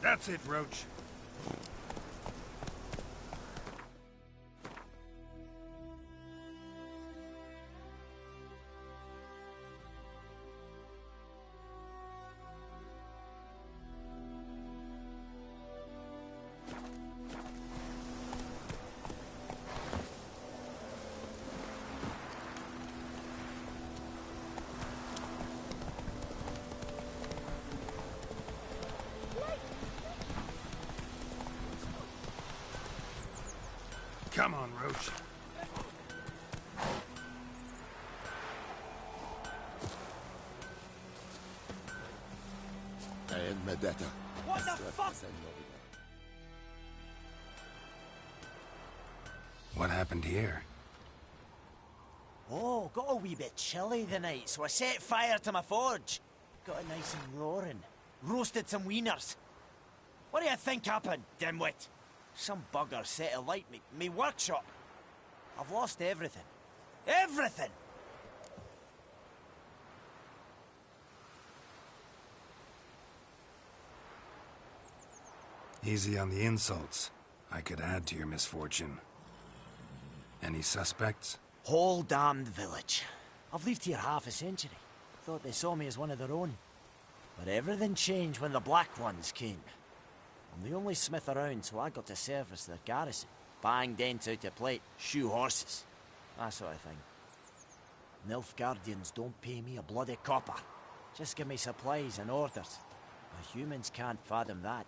That's it, Roach. Come on, Roach. What the fuck? What happened here? Oh, got a wee bit chilly the night, so I set fire to my forge. Got it nice and roaring. Roasted some wieners. What do you think happened, dimwit? Some bugger set alight me workshop. I've lost everything. Everything! Easy on the insults. I could add to your misfortune. Any suspects? Whole damned village. I've lived here half a century. Thought they saw me as one of their own. But everything changed when the Black Ones came. I'm the only smith around, so I got to service their garrison. Bang dents out of plate, shoe horses. That sort of thing. Nilfgaardians don't pay me a bloody copper. Just give me supplies and orders. But humans can't fathom that.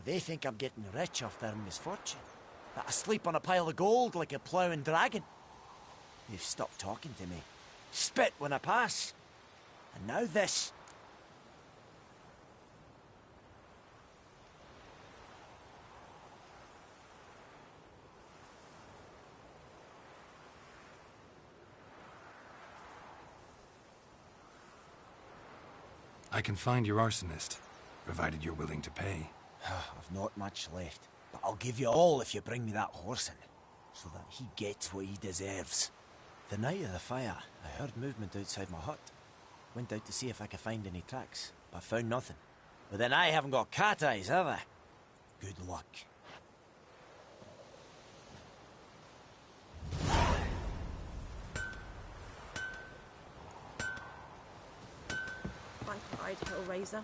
They think I'm getting rich off their misfortune. That I sleep on a pile of gold like a ploughing dragon. They've stopped talking to me. Spit when I pass. And now this. I can find your arsonist, provided you're willing to pay. I've not much left, but I'll give you all if you bring me that horse in, so that he gets what he deserves. The night of the fire, I heard movement outside my hut. Went out to see if I could find any tracks, but found nothing. But then I haven't got cat eyes, have I? Good luck. Viper-eyed Hellraiser.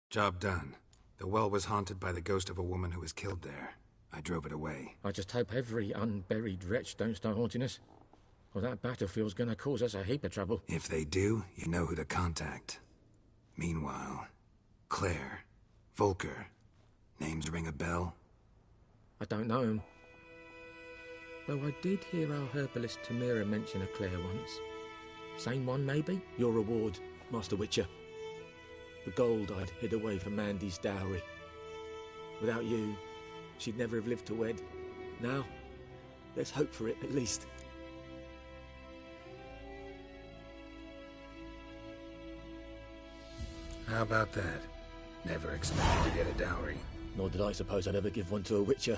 Job done. The well was haunted by the ghost of a woman who was killed there. I drove it away. I just hope every unburied wretch don't start haunting us. Well, that battlefield's gonna cause us a heap of trouble. If they do, you know who to contact. Meanwhile, Claire, Volker, names ring a bell? I don't know him. Though I did hear our herbalist Tamira mention a Claire once. Same one, maybe? Your reward, Master Witcher. The gold I'd hid away for Mandy's dowry. Without you, she'd never have lived to wed. Now, let's hope for it, at least. How about that? Never expected to get a dowry. Nor did I suppose I'd ever give one to a Witcher.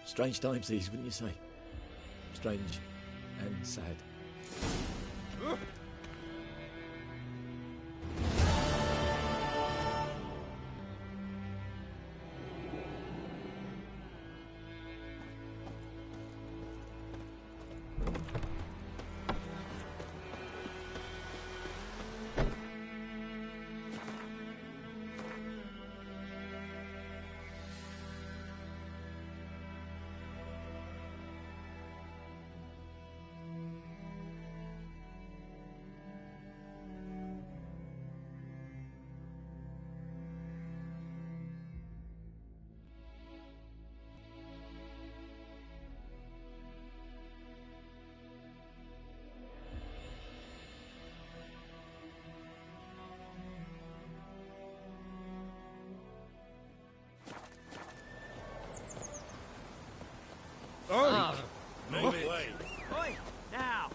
Strange times these, wouldn't you say? Strange and sad. Move it. Oi, now!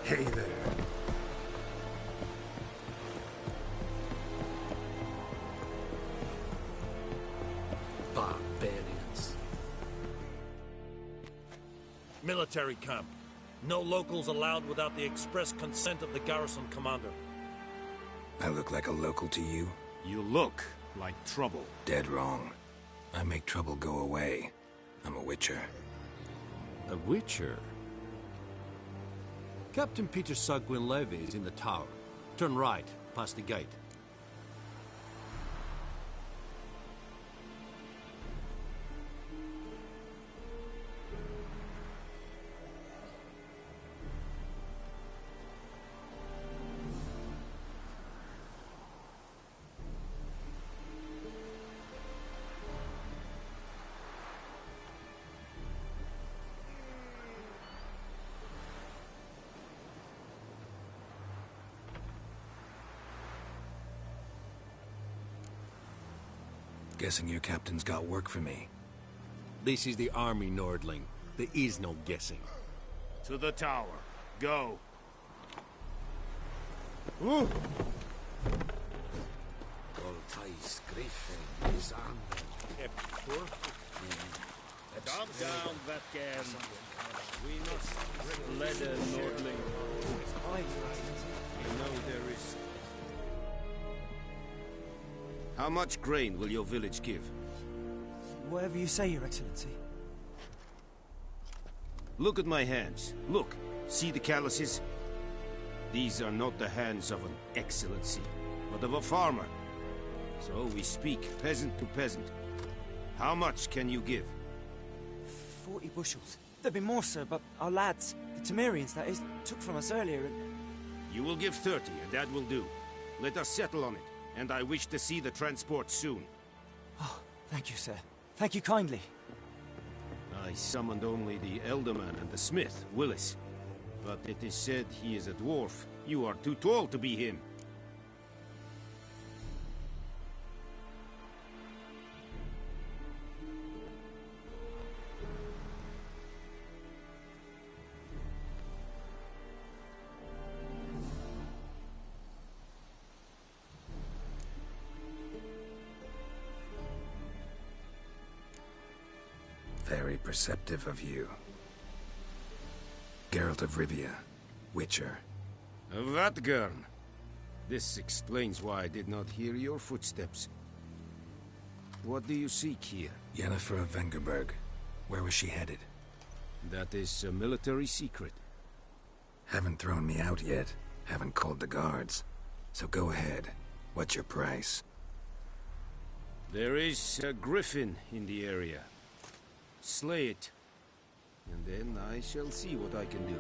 Hey there. Barbarians. Military camp. No locals allowed without the express consent of the garrison commander. I look like a local to you? You look like trouble. Dead wrong. I make trouble go away. I'm a witcher. A witcher? Captain Peter Saar Gwynleve is in the tower. Turn right, past the gate. Guessing your captain's got work for me. This is the army, Nordling. There is no guessing. To the tower. Go. Ooh. Calm down, Vatgan. We must let Nordling. You know there is... How much grain will your village give? Whatever you say, Your Excellency. Look at my hands. Look. See the calluses? These are not the hands of an excellency, but of a farmer. So we speak peasant to peasant. How much can you give? 40 bushels. There'd be more, sir, but our lads, the Temerians, that is, took from us earlier and... You will give 30, and that will do. Let us settle on it, and I wish to see the transport soon. Oh, thank you, sir. Thank you kindly. I summoned only the Elderman and the smith, Willis. But it is said he is a dwarf. You are too tall to be him. Very perceptive of you. Geralt of Rivia, Witcher. Vatgern. This explains why I did not hear your footsteps. What do you seek here? Yennefer of Vengerberg. Where was she headed? That is a military secret. Haven't thrown me out yet. Haven't called the guards. So go ahead. What's your price? There is a griffin in the area. Slay it. And then I shall see what I can do.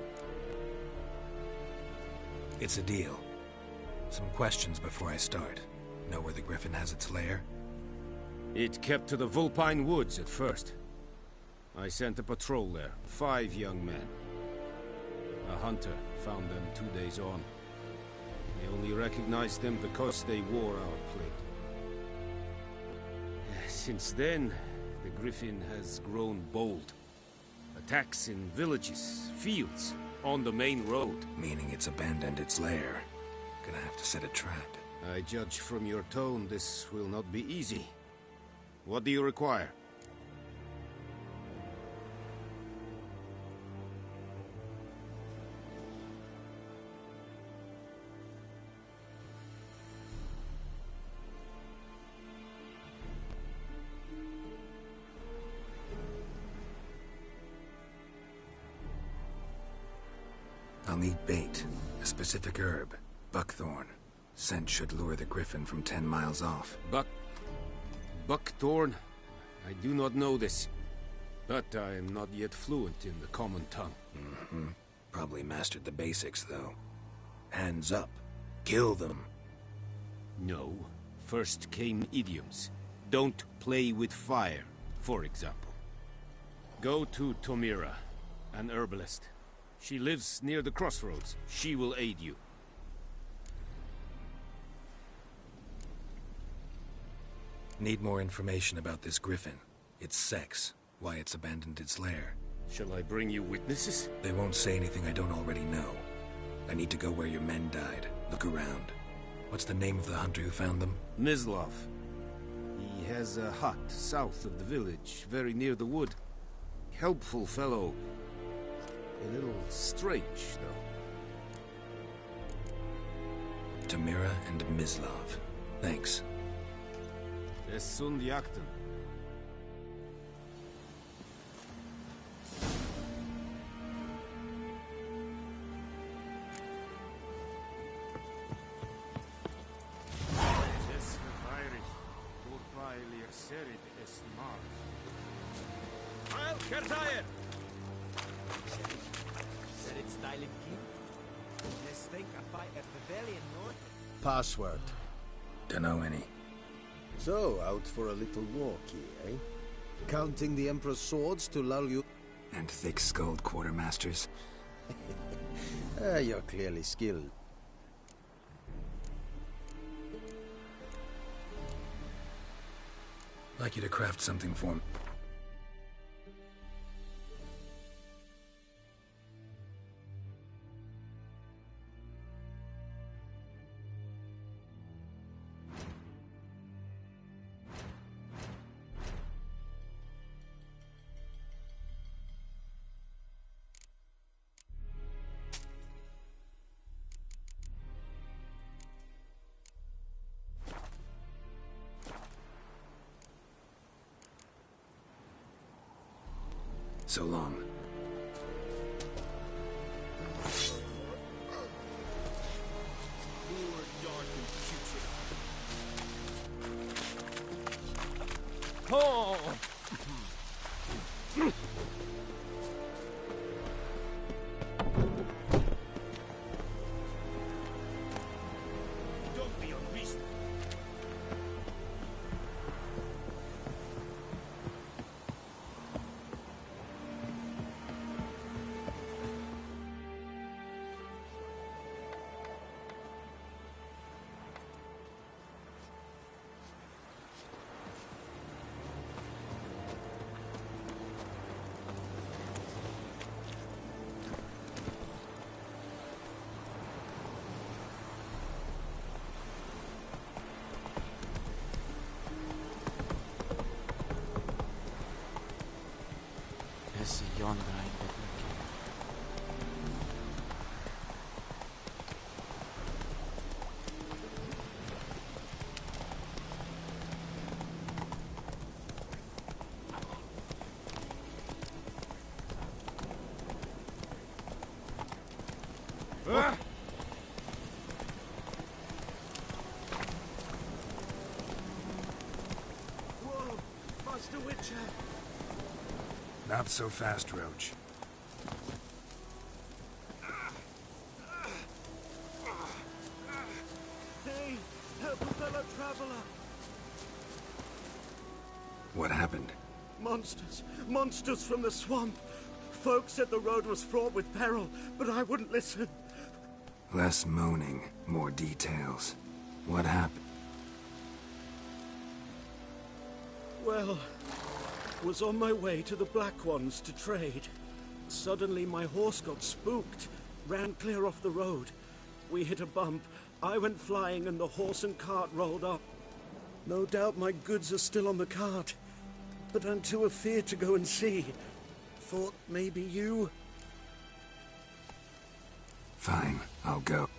It's a deal. Some questions before I start. Know where the griffin has its lair? It kept to the Vulpine Woods at first. I sent a patrol there, 5 young men. A hunter found them 2 days on. We only recognized them because they wore our plate. Since then, the griffin has grown bold. Attacks in villages, fields, on the main road. Meaning it's abandoned its lair. Gonna have to set a trap. I judge from your tone this will not be easy. What do you require? I'll need bait. A specific herb. Buckthorn. Scent should lure the griffin from 10 miles off. Buckthorn? I do not know this. But I am not yet fluent in the common tongue. Mm-hmm. Probably mastered the basics, though. Hands up. Kill them. No. First came idioms. Don't play with fire, for example. Go to Tomira, an herbalist. She lives near the crossroads. She will aid you. Need more information about this griffin. Its sex. Why it's abandoned its lair. Shall I bring you witnesses? They won't say anything I don't already know. I need to go where your men died. Look around. What's the name of the hunter who found them? Mislav. He has a hut south of the village, very near the wood. Helpful fellow. A little strange, though. Tamira and Mislav. Thanks. Es sunt jakten. Password. Dunno any. So, out for a little walk here, eh? Counting the Emperor's swords to lull you... And thick-skulled quartermasters. You're clearly skilled. Like you to craft something for me. So long. Oh! Don't be unreasonable. Is yonder I did look. Whoa, Master Witcher. Not so fast, Roach. Hey, help a fellow traveler. What happened? Monsters. Monsters from the swamp. Folks said the road was fraught with peril, but I wouldn't listen. Less moaning, more details. What happened? Well, was on my way to the Black Ones to trade. Suddenly my horse got spooked, ran clear off the road. We hit a bump, I went flying and the horse and cart rolled up. No doubt my goods are still on the cart, but I'm too afeard to go and see. Thought maybe you... Fine, I'll go.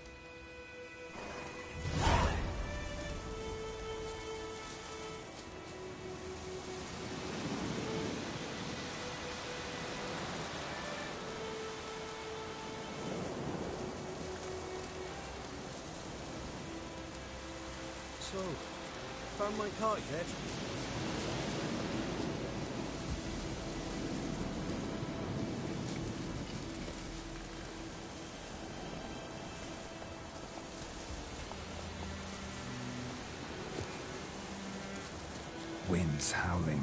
So, found my cart yet? Winds howling.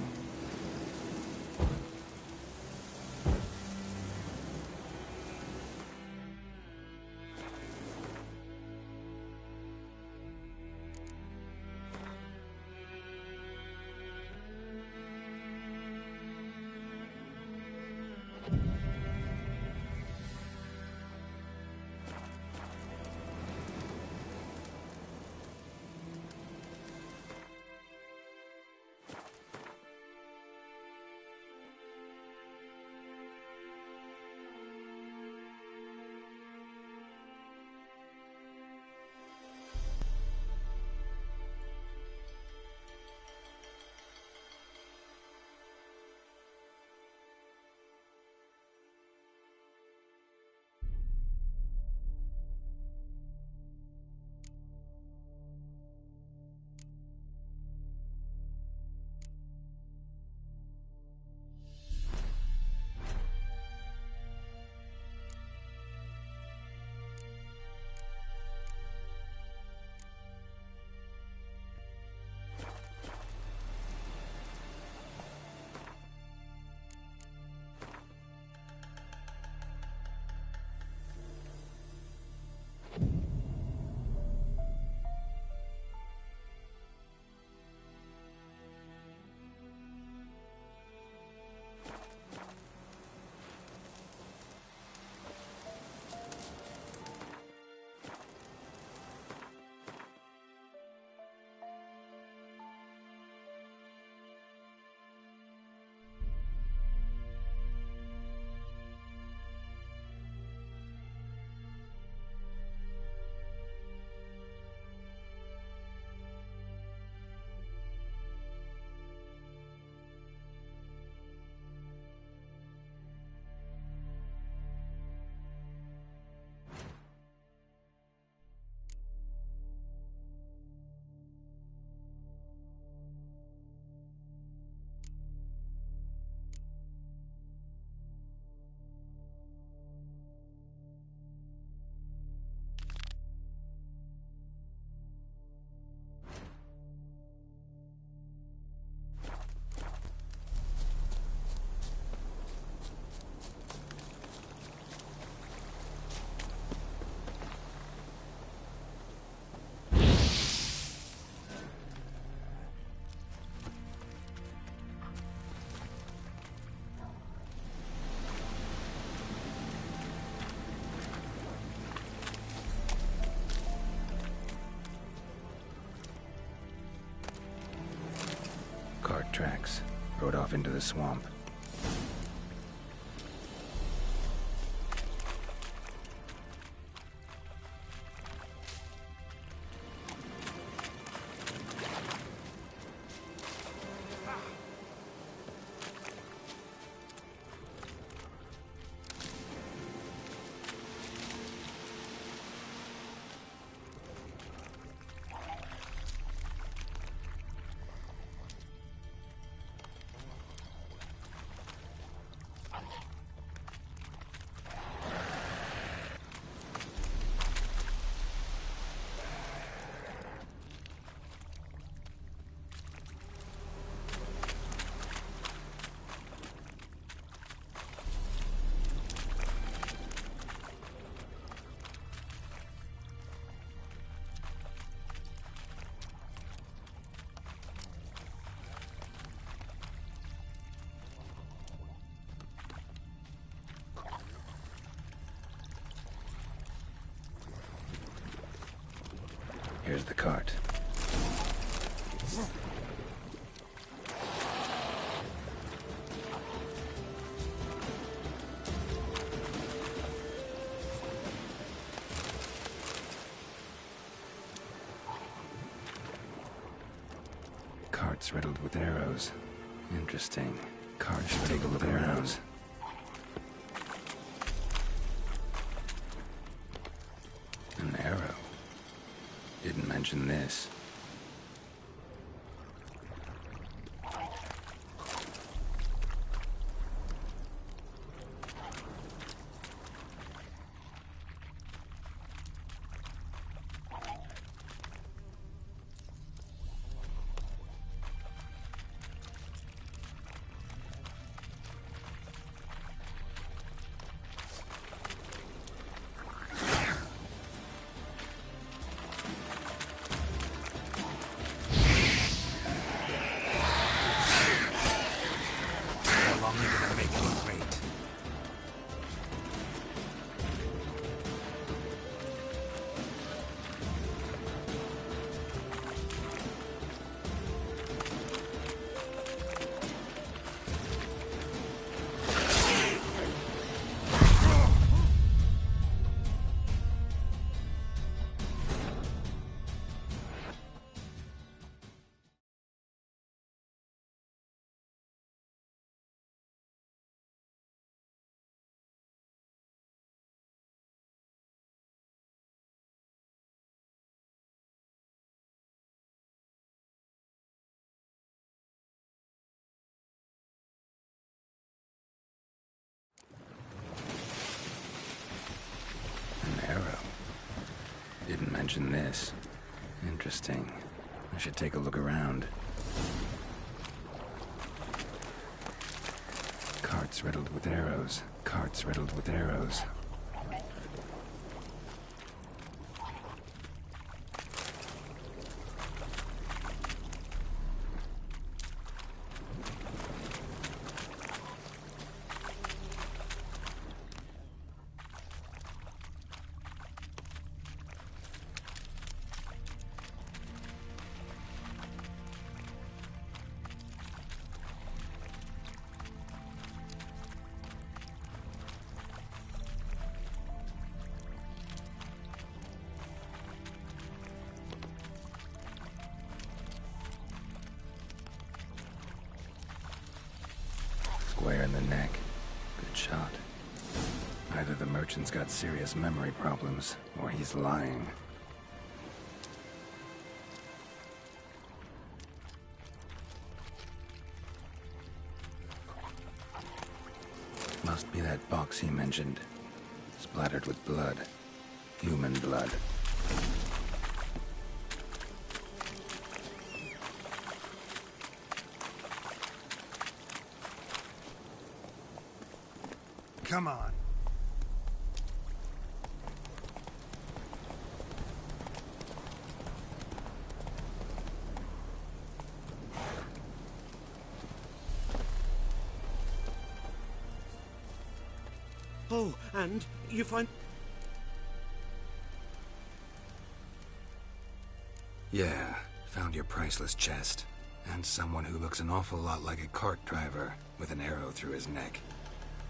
off into the swamp. Here's the cart. Cart's riddled with arrows. Interesting. Cart should take a look around. An arrow. Didn't mention this. Didn't mention this. Interesting. I should take a look around. Cart's riddled with arrows. Cart's riddled with arrows. Square in the neck. Good shot. Either the merchant's got serious memory problems, or he's lying. Must be that box he mentioned. Splattered with blood. Human blood. Come on. Oh, and you find... Yeah, found your priceless chest. And someone who looks an awful lot like a cart driver with an arrow through his neck.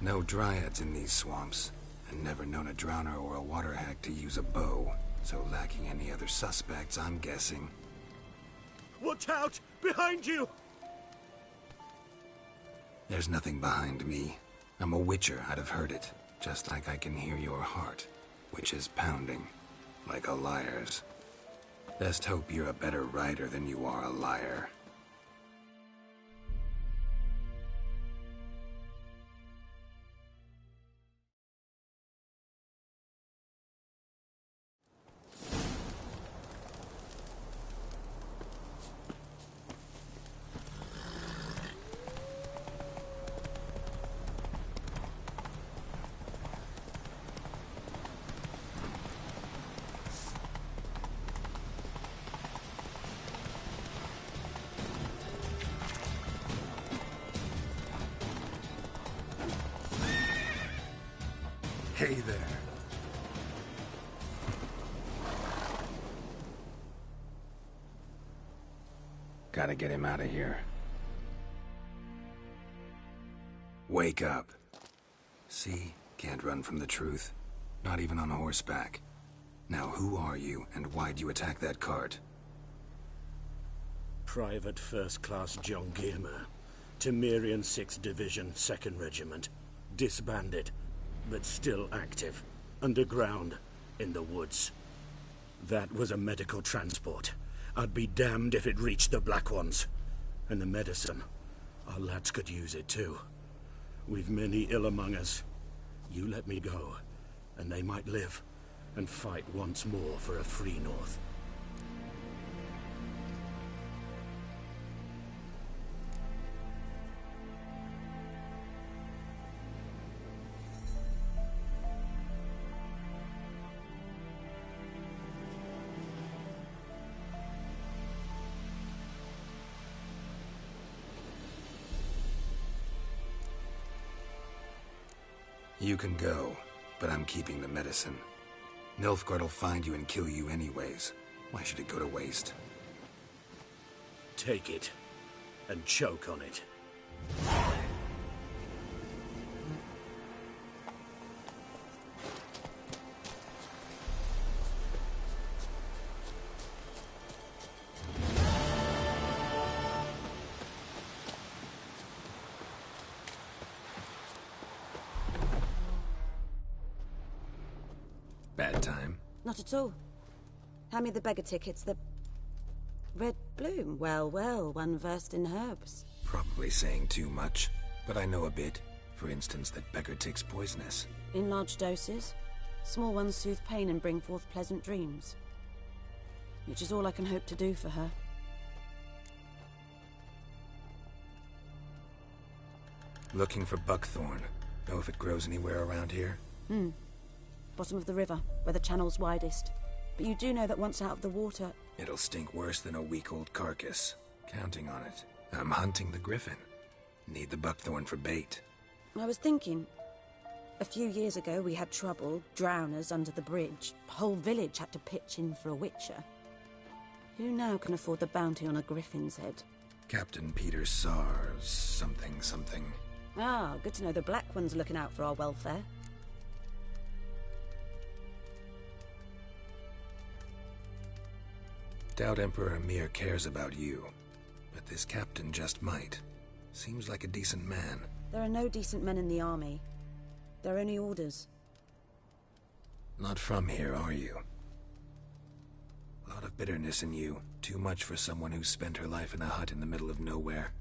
No dryads in these swamps, and never known a drowner or a water hack to use a bow. So lacking any other suspects, I'm guessing. Watch out! Behind you! There's nothing behind me. I'm a witcher, I'd have heard it. Just like I can hear your heart, which is pounding, like a liar's. Best hope you're a better rider than you are a liar. Hey there. Gotta get him out of here. Wake up. See? Can't run from the truth. Not even on horseback. Now who are you, and why'd you attack that cart? Private First Class John Giermer. Temerian 6th Division, 2nd Regiment. Disbanded, but still active. Underground, in the woods. That was a medical transport. I'd be damned if it reached the Black Ones. And the medicine. Our lads could use it too. We've many ill among us. You let me go, and they might live, and fight once more for a free North. You can go, but I'm keeping the medicine. Nilfgaard will find you and kill you anyways. Why should it go to waste? Take it, and choke on it. Bad time? Not at all. Hand me the beggar tickets, the... Red Bloom. Well, well, one versed in herbs. Probably saying too much, but I know a bit. For instance, that beggar tick's poisonous. In large doses. Small ones soothe pain and bring forth pleasant dreams. Which is all I can hope to do for her. Looking for buckthorn. Know if it grows anywhere around here? Bottom of the river, where the channel's widest. But you do know that once out of the water... It'll stink worse than a week-old carcass. Counting on it. I'm hunting the griffin. Need the buckthorn for bait. I was thinking... A few years ago we had trouble, drowners under the bridge. The whole village had to pitch in for a witcher. Who now can afford the bounty on a griffin's head? Captain Peter Sars... something. Ah, good to know the Black One's looking out for our welfare. Doubt Emperor Emhyr cares about you, but this captain just might. Seems like a decent man. There are no decent men in the army. They're only orders. Not from here, are you? A lot of bitterness in you. Too much for someone who spent her life in a hut in the middle of nowhere.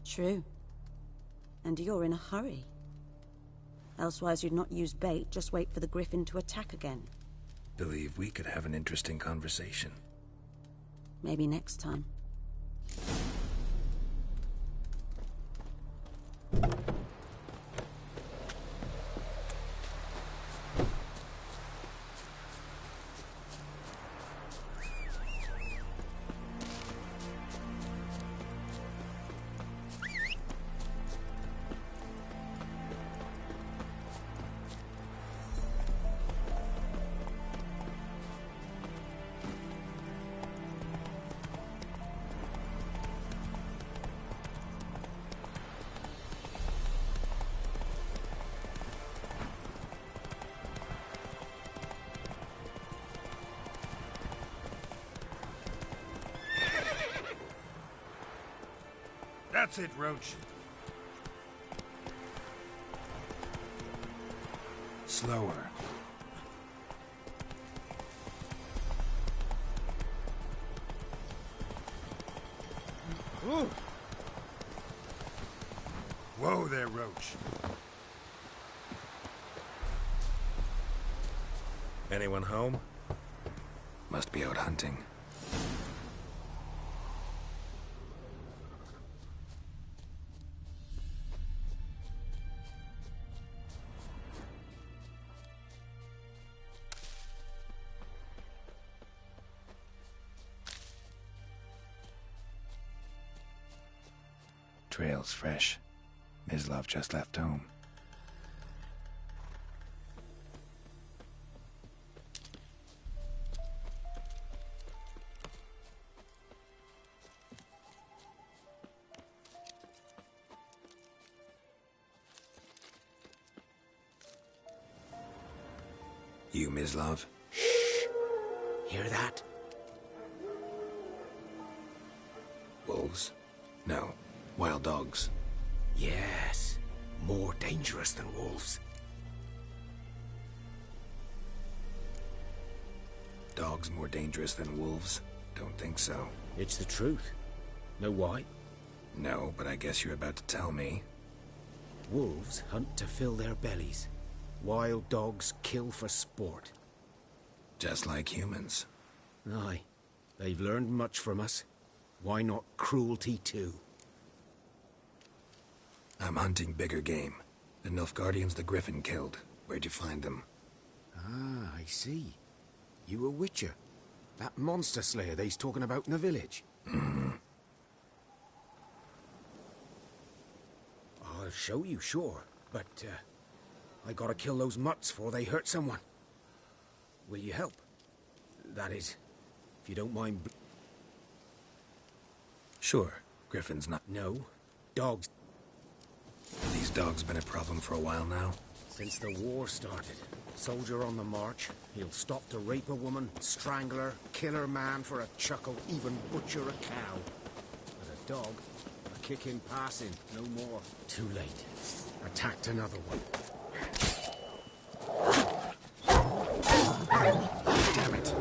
True. And you're in a hurry. Elsewise you'd not use bait, just wait for the griffin to attack again. Believe we could have an interesting conversation. Maybe next time. That's it, Roach. Slower. Ooh. Whoa there, Roach. Anyone home? Must be out hunting. Trail's fresh. Mislav just left home. You, Mislav? Shh! Hear that? Wolves? No. Wild dogs. Yes. More dangerous than wolves. Dogs more dangerous than wolves? Don't think so. It's the truth. Know why? No, but I guess you're about to tell me. Wolves hunt to fill their bellies. Wild dogs kill for sport. Just like humans. Aye. They've learned much from us. Why not cruelty too? I'm hunting bigger game. The Nilfgaardians the Griffin killed. Where'd you find them? Ah, I see. You a witcher. That monster slayer they's talking about in the village. I'll show you, sure. But, I gotta kill those mutts before they hurt someone. Will you help? That is, if you don't mind... Sure. Griffin's not... No. Dogs. These dogs been a problem for a while now? Since the war started. Soldier on the march. He'll stop to rape a woman, strangle her, kill her man for a chuckle, even butcher a cow. But a dog, a kick in passing, no more. Too late. Attacked another one. Damn it.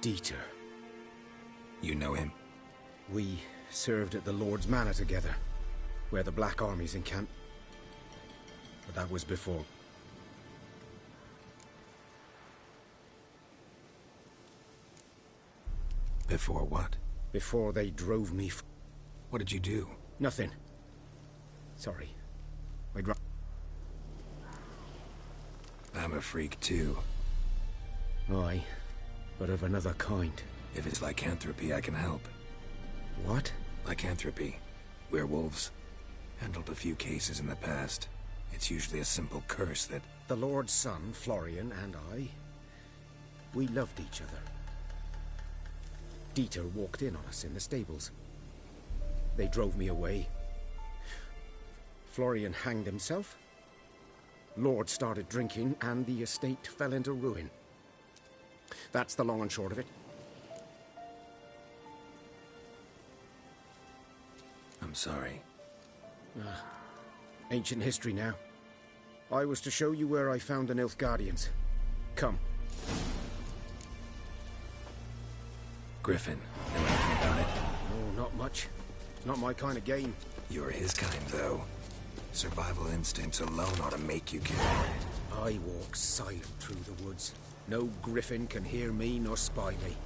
Dieter. You know him? We served at the Lord's Manor together, where the Black Army's encamped. But that was before. Before what? Before they drove me What did you do? Nothing. Sorry. I'm a freak too. Aye, but of another kind. If it's lycanthropy, I can help. What? Lycanthropy. Werewolves. Handled a few cases in the past. It's usually a simple curse that... The Lord's son, Florian, and I, we loved each other. Dieter walked in on us in the stables. They drove me away. Florian hanged himself. Lord started drinking, and the estate fell into ruin. That's the long and short of it. I'm sorry. Ancient history now. I was to show you where I found the Nilfgaardians. Come. Griffin, know anything about it? No, not much. Not my kind of game. You're his kind, though. Survival instincts alone ought to make you kill. I walk silent through the woods. No griffin can hear me nor spy me.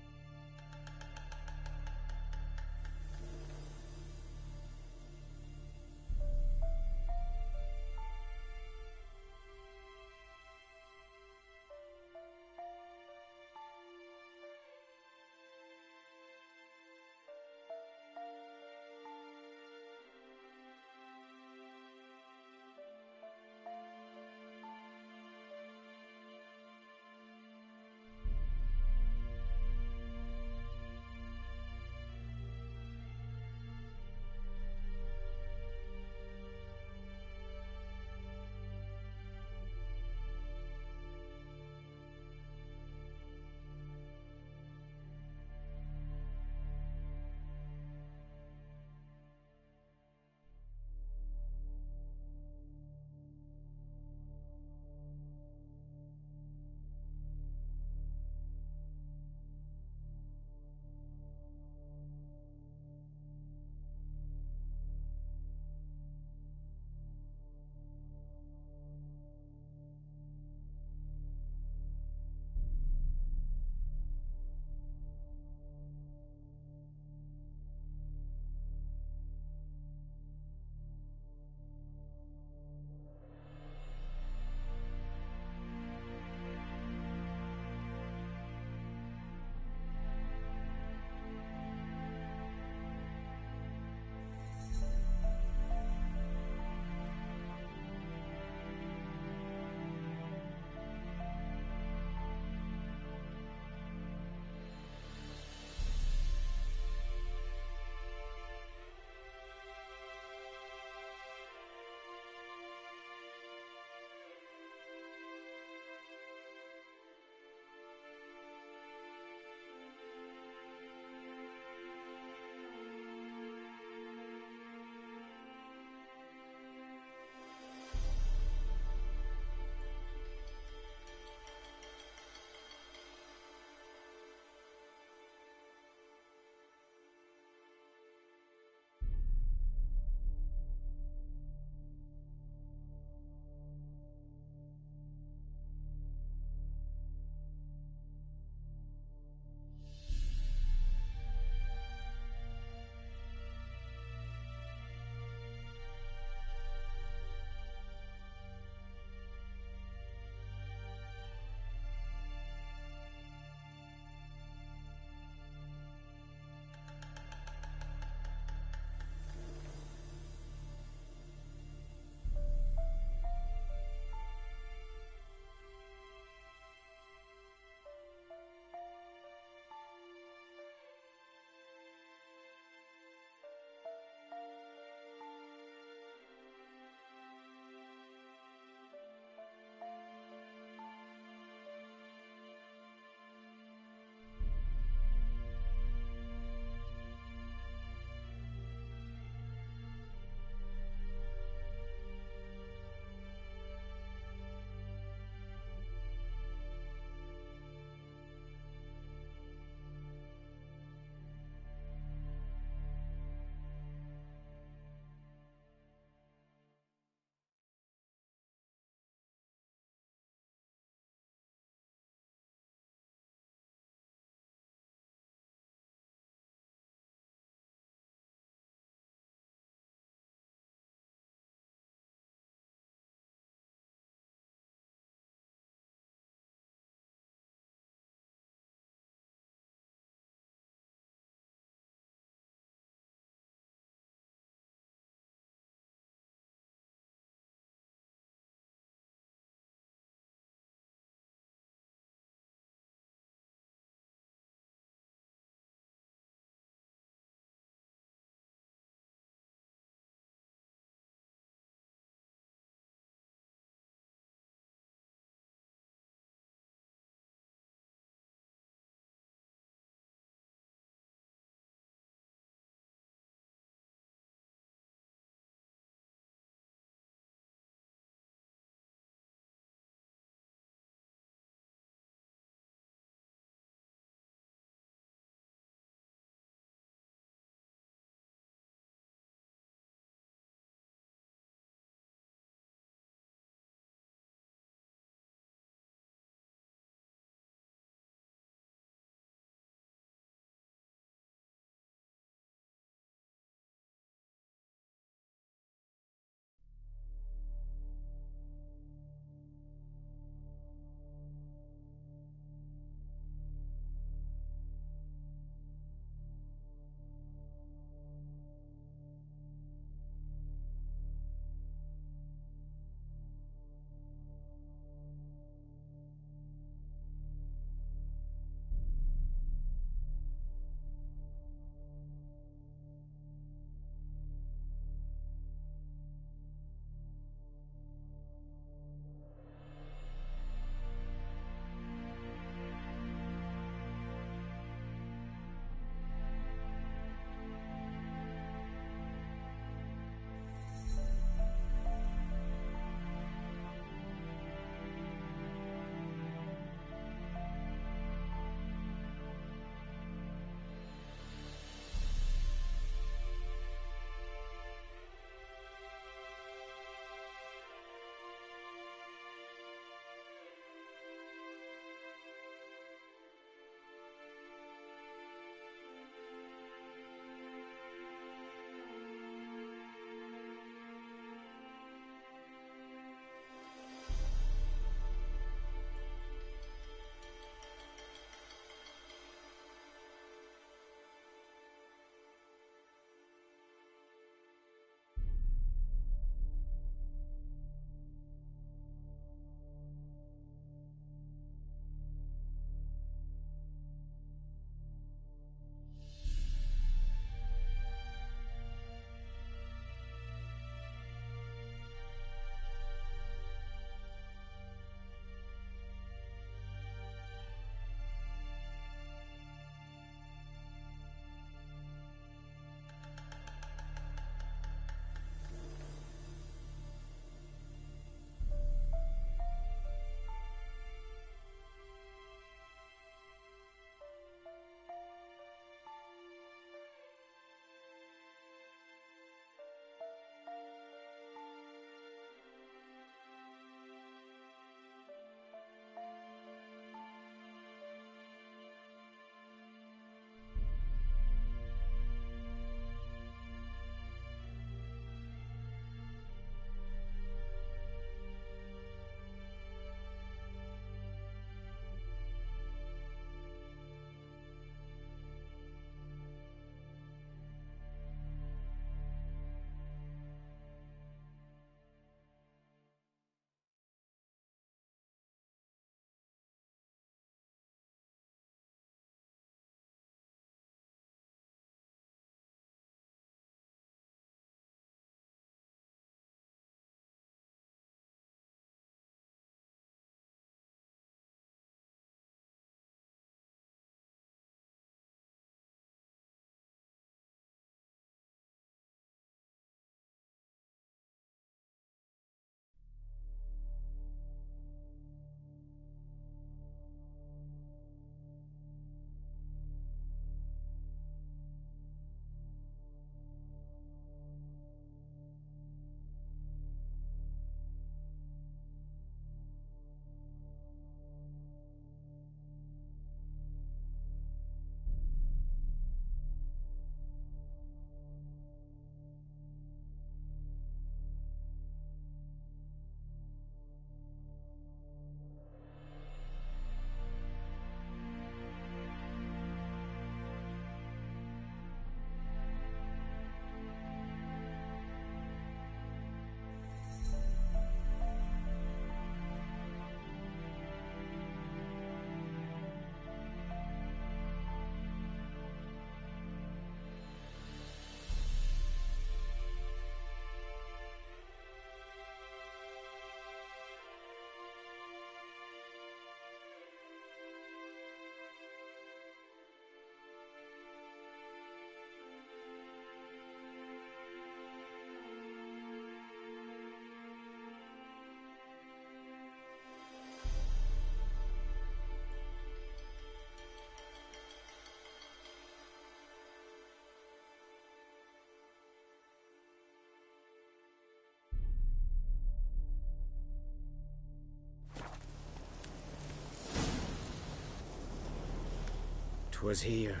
'Twas here.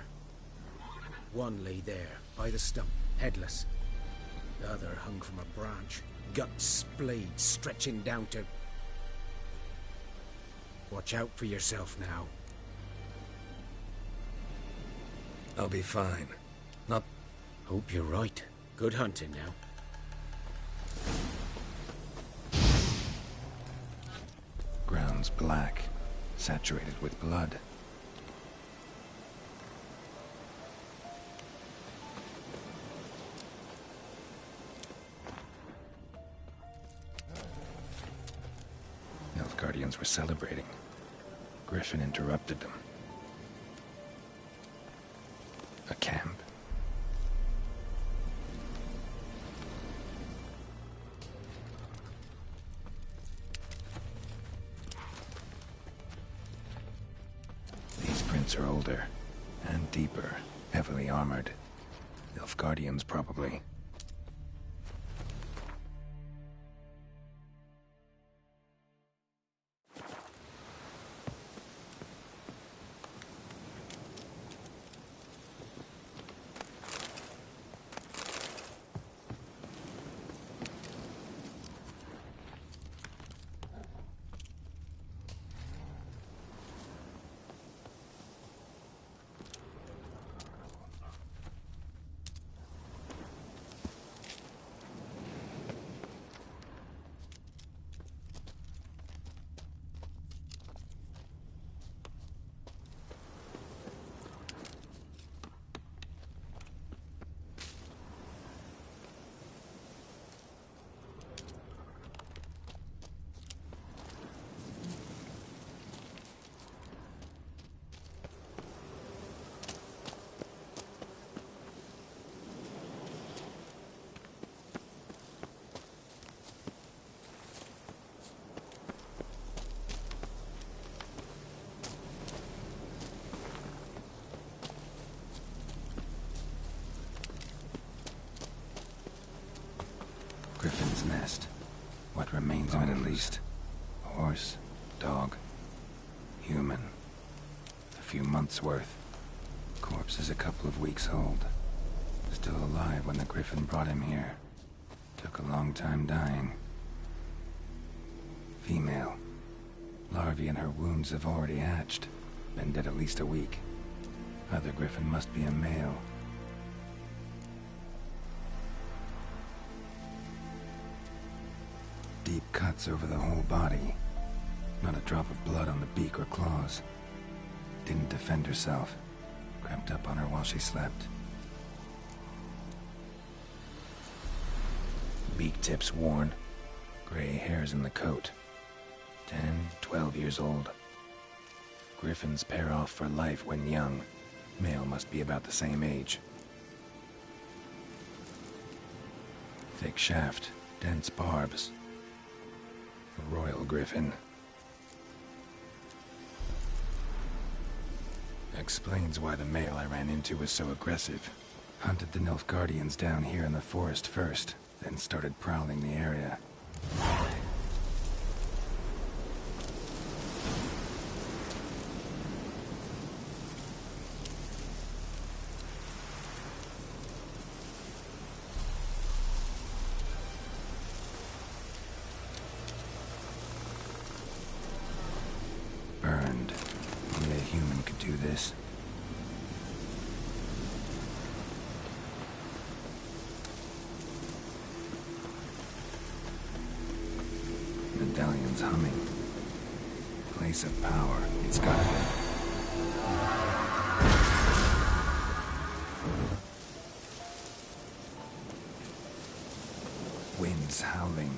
One lay there, by the stump, headless. The other hung from a branch, guts splayed, stretching down to... Watch out for yourself now. I'll be fine. Not... Hope you're right. Good hunting now. Ground's black, saturated with blood. Nilfgaardians were celebrating. Griffin interrupted them. A camp. These prints are older and deeper, heavily armored. Nilfgaardians, probably. Griffin's nest. What remains of it, at least. Horse, dog, human. A few months' worth. Corpse is a couple of weeks old. Still alive when the Griffin brought him here. Took a long time dying. Female. Larvae in her wounds have already hatched. Been dead at least a week. Other Griffin must be a male. Deep cuts over the whole body. Not a drop of blood on the beak or claws. Didn't defend herself. Crept up on her while she slept. Beak tips worn. Gray hairs in the coat. 10, 12 years old. Griffins pair off for life when young. Male must be about the same age. Thick shaft, dense barbs. A royal griffin. Explains why the male I ran into was so aggressive. Hunted the Nilfgaardians down here in the forest first, then started prowling the area. Burned. Only a human could do this. Medallion's humming. Place of power. It's gotta be. Winds howling.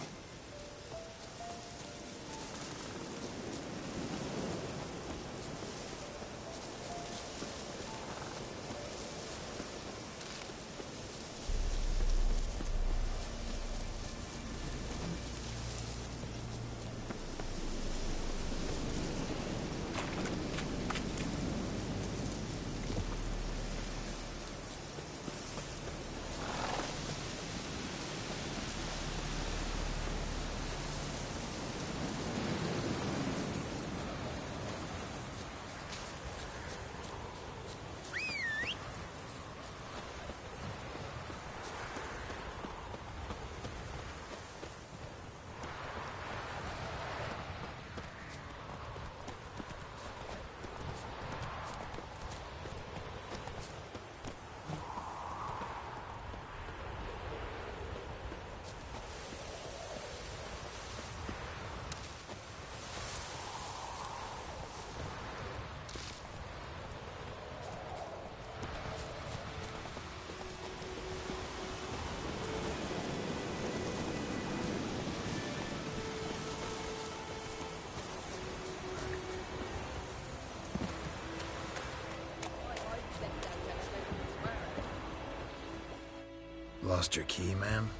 Lost your key, ma'am?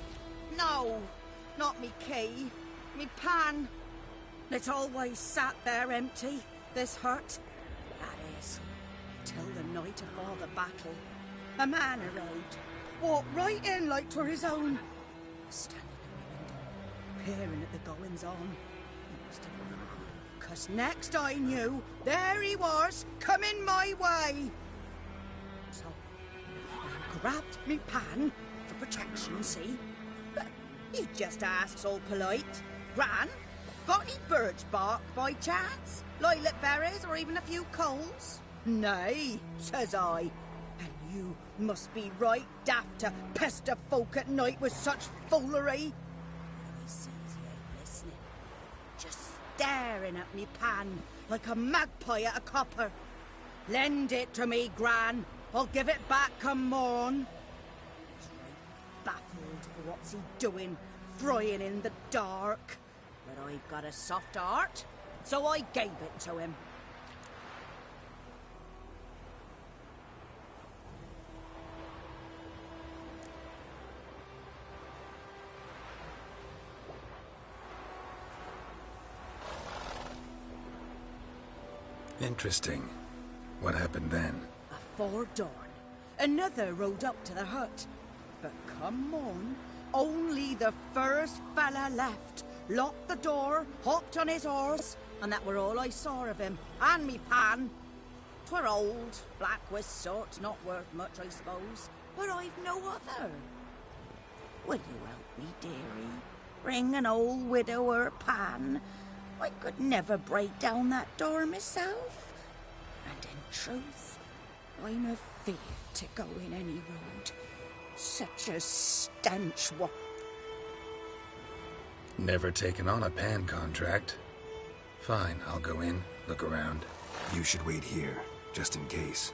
No, not me key. Me pan. It's always sat there empty, this hut. That is, till the night of all the battle. A man arrived, walked right in like 'twere his own. Standing in the window, peering at the goings-on. He must have run, 'cause next I knew, there he was, coming my way. So, I grabbed me pan, for protection, see? But he just asks all polite, Gran, got any birch bark by chance? Lilac berries or even a few coals? Nay, says I. And you must be right daft to pester folk at night with such foolery. He sees he ain't listening, just staring at me pan like a magpie at a copper. Lend it to me, Gran. I'll give it back come morn. He's right baffled for what's he doing, frying in the dark. But I've got a soft heart, so I gave it to him. Interesting. What hafpened then? Afore dawn, another rode up to the hut. But come on, only the first fella left. Locked the door, hopped on his horse, and that were all I saw of him, and me pan. 'Twere old, black with soot, not worth much, I suppose, but I've no other. Will you help me, dearie? Bring an old widower pan. I could never break down that door myself. And in truth, I'm afeard to go in any road. Such a stench what. Never taken on a pan contract. Fine, I'll go in, look around. You should wait here, just in case.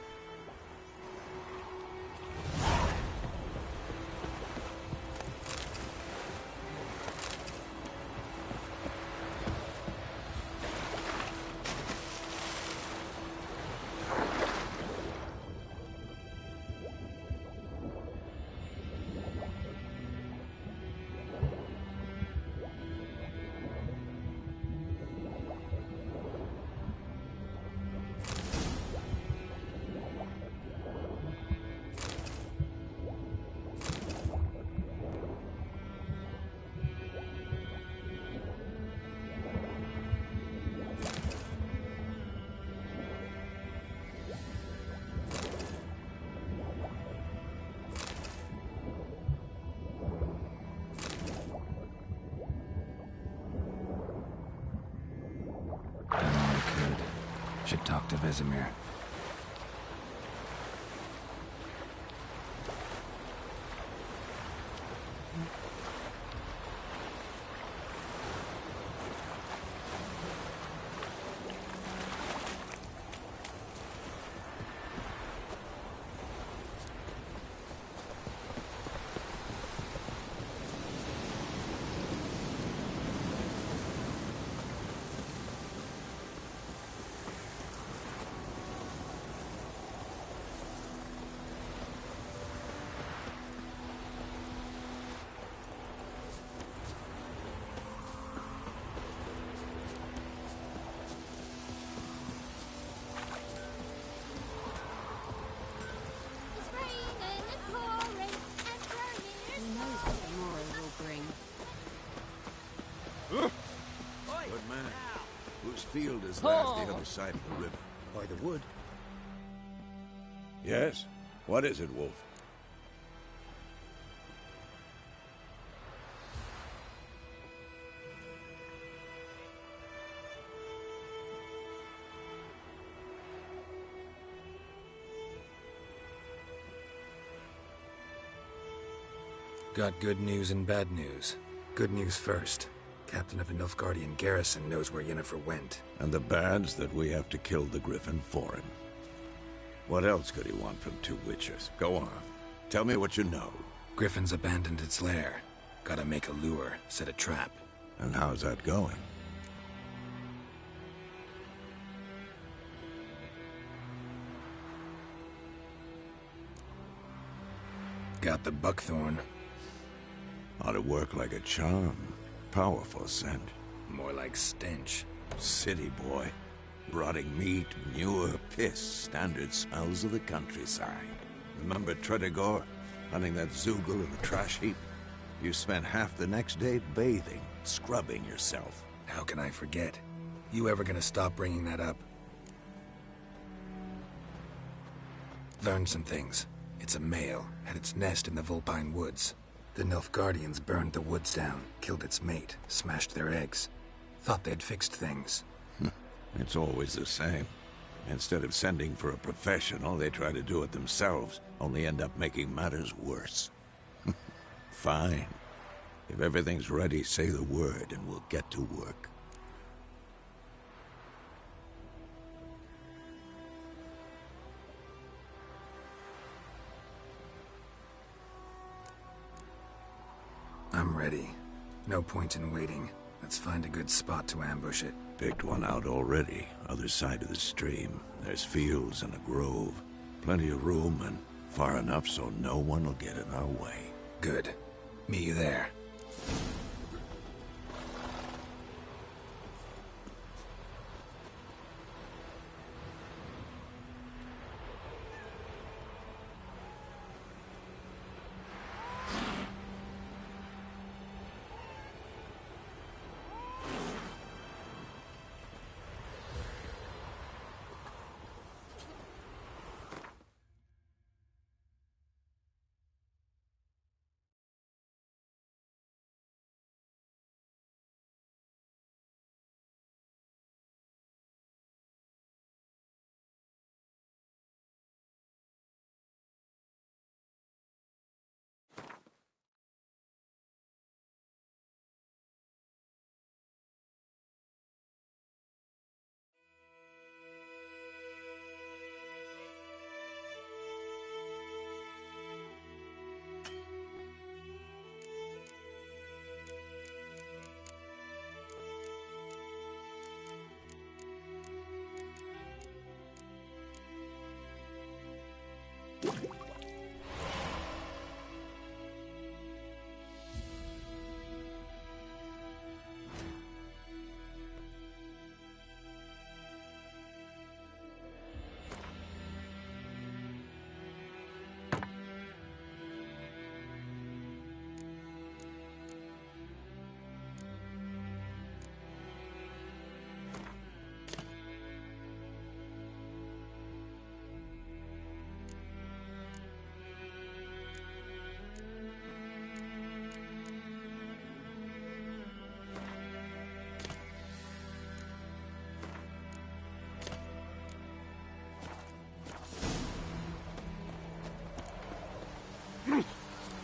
Should talk to Vesemir. Good man. Whose field is that on the other side of the river? By the wood. Yes? What is it, Wolf? Got good news and bad news. Good news first. Captain of a Nilfgaardian garrison knows where Yennefer went. And the bad's that we have to kill the Griffin for him. What else could he want from two witches? Go on. Tell me what you know. Griffin's abandoned its lair. Gotta make a lure, set a trap. And how's that going? Got the buckthorn. Ought to work like a charm. Powerful scent. More like stench. City boy. Rotting meat, manure, piss. Standard smells of the countryside. Remember Tredegor? Hunting that Zoogle in the trash heap? You spent half the next day bathing, scrubbing yourself. How can I forget? You ever gonna stop bringing that up? Learned some things. It's a male, had its nest in the Vulpine Woods. The Nilfgaardians burned the woods down, killed its mate, smashed their eggs. Thought they'd fixed things. It's always the same. Instead of sending for a professional, they try to do it themselves, only end up making matters worse. Fine. If everything's ready, say the word and we'll get to work. I'm ready. No point in waiting. Let's find a good spot to ambush it. Picked one out already. Other side of the stream. There's fields and a grove. Plenty of room and far enough so no one will get in our way. Good. Meet you there.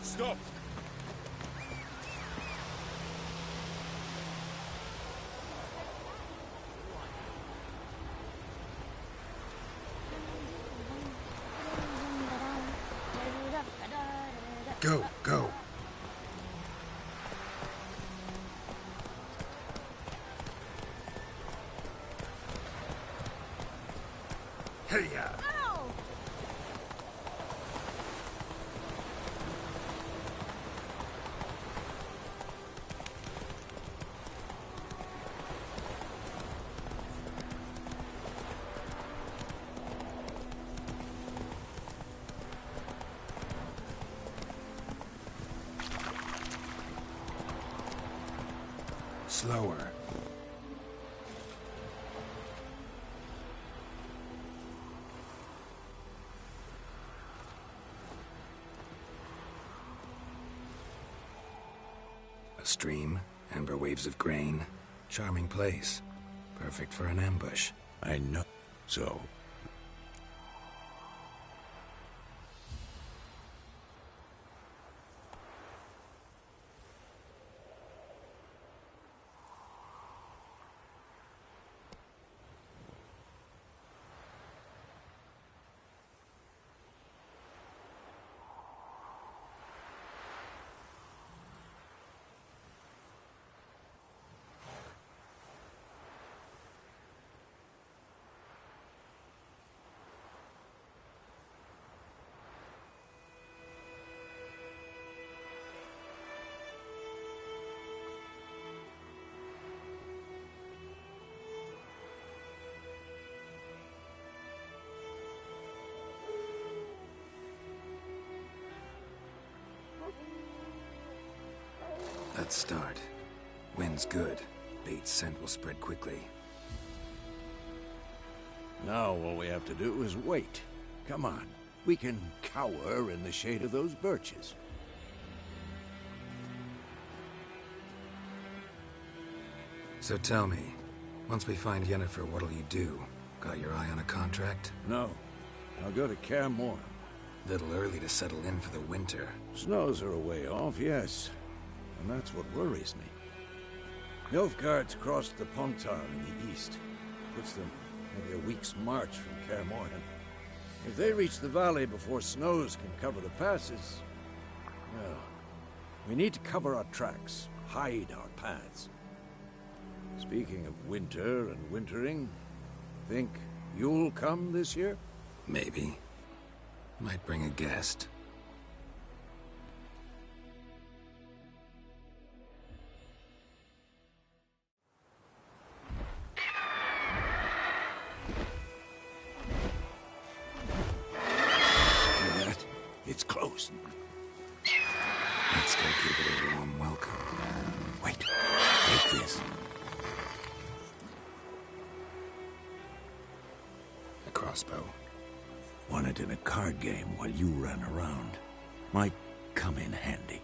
Stop! Go, go. Hey-ya! Slower. A stream, amber waves of grain. Charming place. Perfect for an ambush. I know. So, Let's start. Wind's good. Bait's scent will spread quickly. Now all we have to do is wait. Come on. We can cower in the shade of those birches. So tell me, once we find Yennefer, what'll you do? Got your eye on a contract? No. I'll go to Kaer Morhen. Little early to settle in for the winter. Snows are a way off, yes. And that's what worries me. Nilfgaard's crossed the Pontar in the east. Puts them maybe a week's march from Kaer Morhen. If they reach the valley before snows can cover the passes, well, we need to cover our tracks, hide our paths. Speaking of winter and wintering, think you'll come this year? Maybe. Might bring a guest. Hear that? It's close. Let's go give it a warm welcome. Wait, take this. A crossbow. Won it in a card game while you ran around. Might come in handy.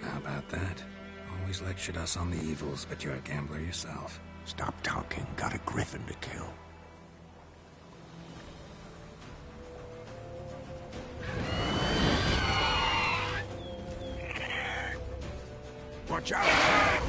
How about that? Always lectured us on the evils, but you're a gambler yourself. Stop talking. Got a griffin to kill. Watch out!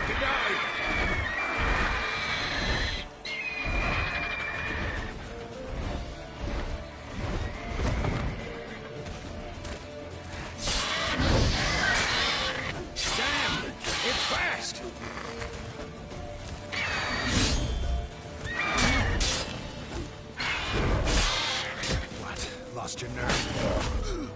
have to die! Damn! It's fast! What? Lost your nerve?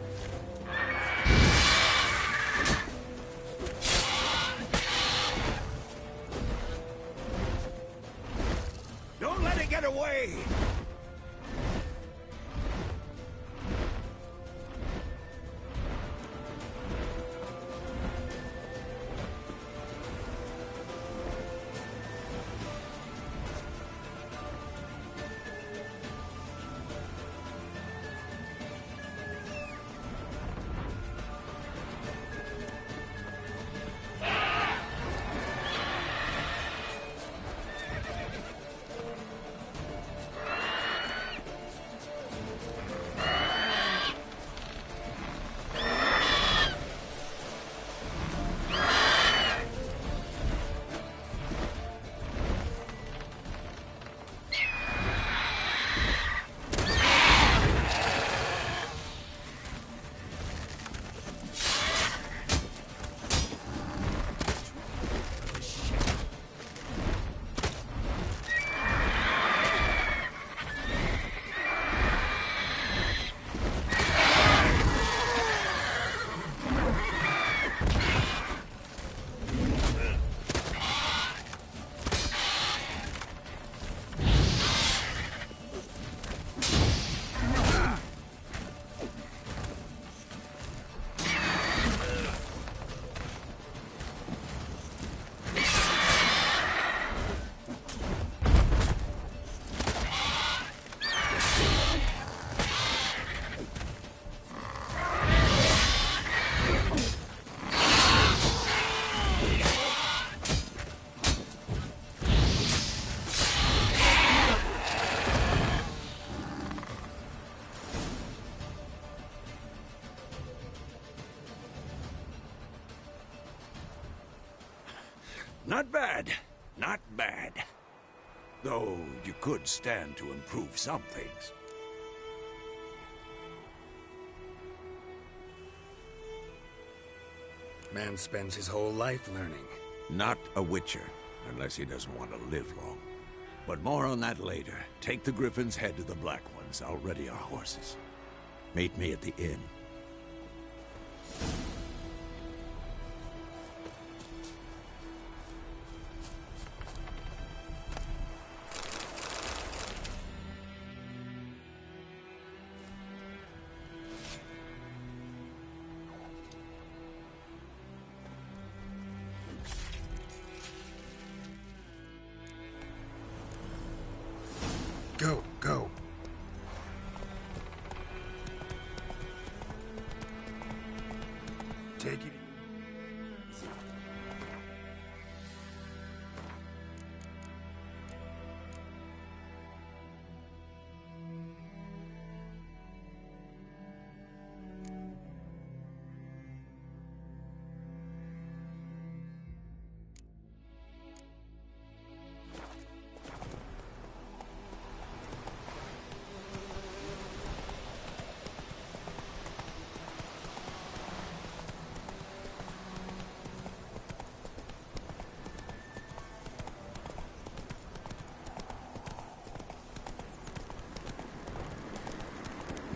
Don't let it get away! Not bad. Not bad. Though you could stand to improve some things. Man spends his whole life learning. Not a Witcher, unless he doesn't want to live long. But more on that later. Take the Griffin's head to the Black Ones. I'll ready our horses. Meet me at the inn. Go, go. Take it.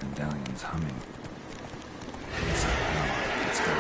Medallion's humming. Let's go.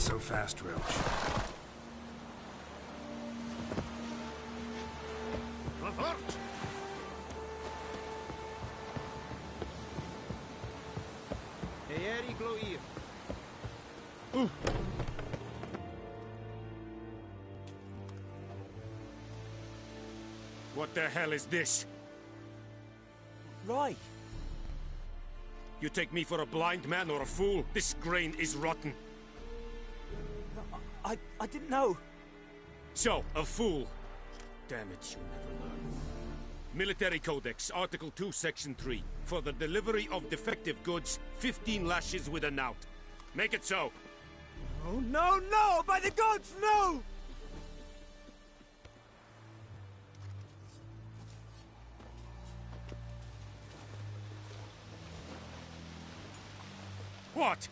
Not so fast, Roach. What the hell is this? Right. You take me for a blind man or a fool? This grain is rotten. I didn't know. So, a fool. Damn it, you never learn. Military Codex, Article 2, Section 3. For the delivery of defective goods, 15 lashes with a knout. Make it so. Oh, no, no! By the gods, no! What?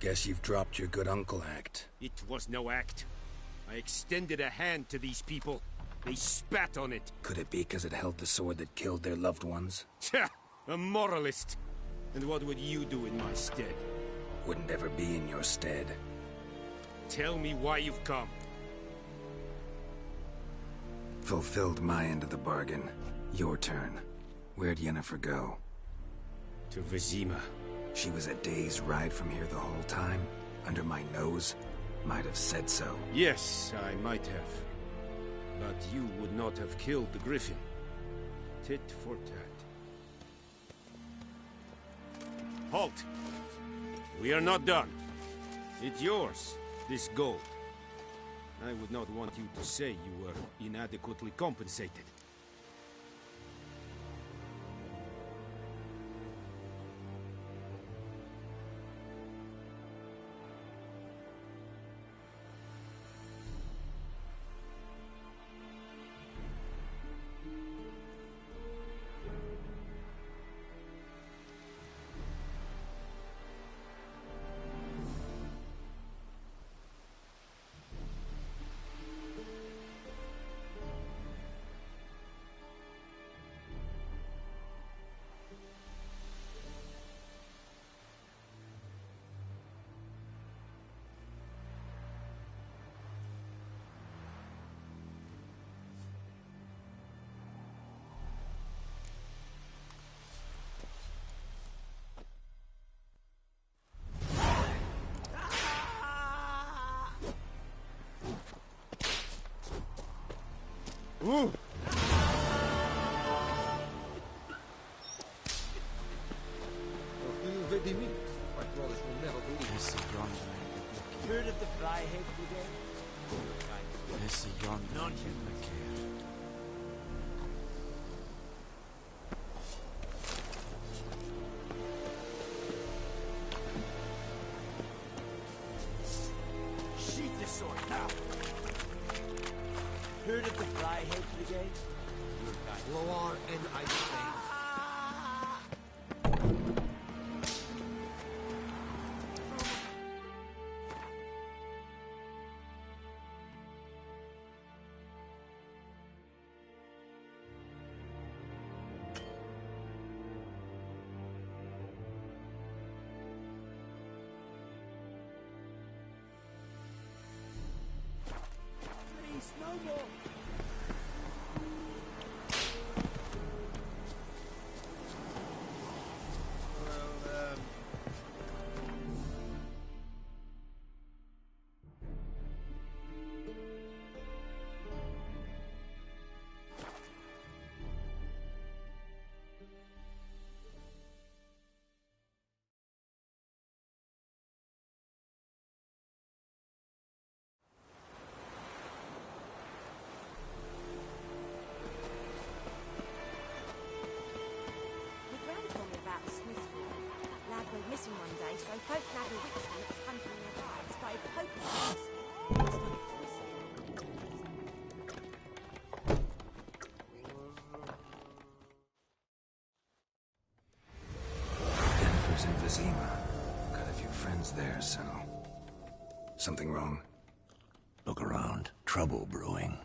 Guess you've dropped your good uncle act. It was no act. I extended a hand to these people. They spat on it. Could it be because it held the sword that killed their loved ones? Tja, a moralist. And what would you do in my stead? Wouldn't ever be in your stead. Tell me why you've come. Fulfilled my end of the bargain. Your turn. Where'd Yennefer go? To Vizima. She was a day's ride from here the whole time? Under my nose? Might have said so. Yes, I might have. But you would not have killed the Griffin. Tit for tat. Halt! We are not done. It's yours, this gold. I would not want you to say you were inadequately compensated. Ooh. Heard of the Flyhead Brigade? This is yonder. None. Sheath the sword now. Heard of the Flyhead Brigade? Loar and Ice Veins. Please, no more. Missing one day, so folk had a witch that was hunting their lives, started poking us. Yennefer's in Vizima. Got a few friends there, so... Something wrong? Look around. Trouble brewing.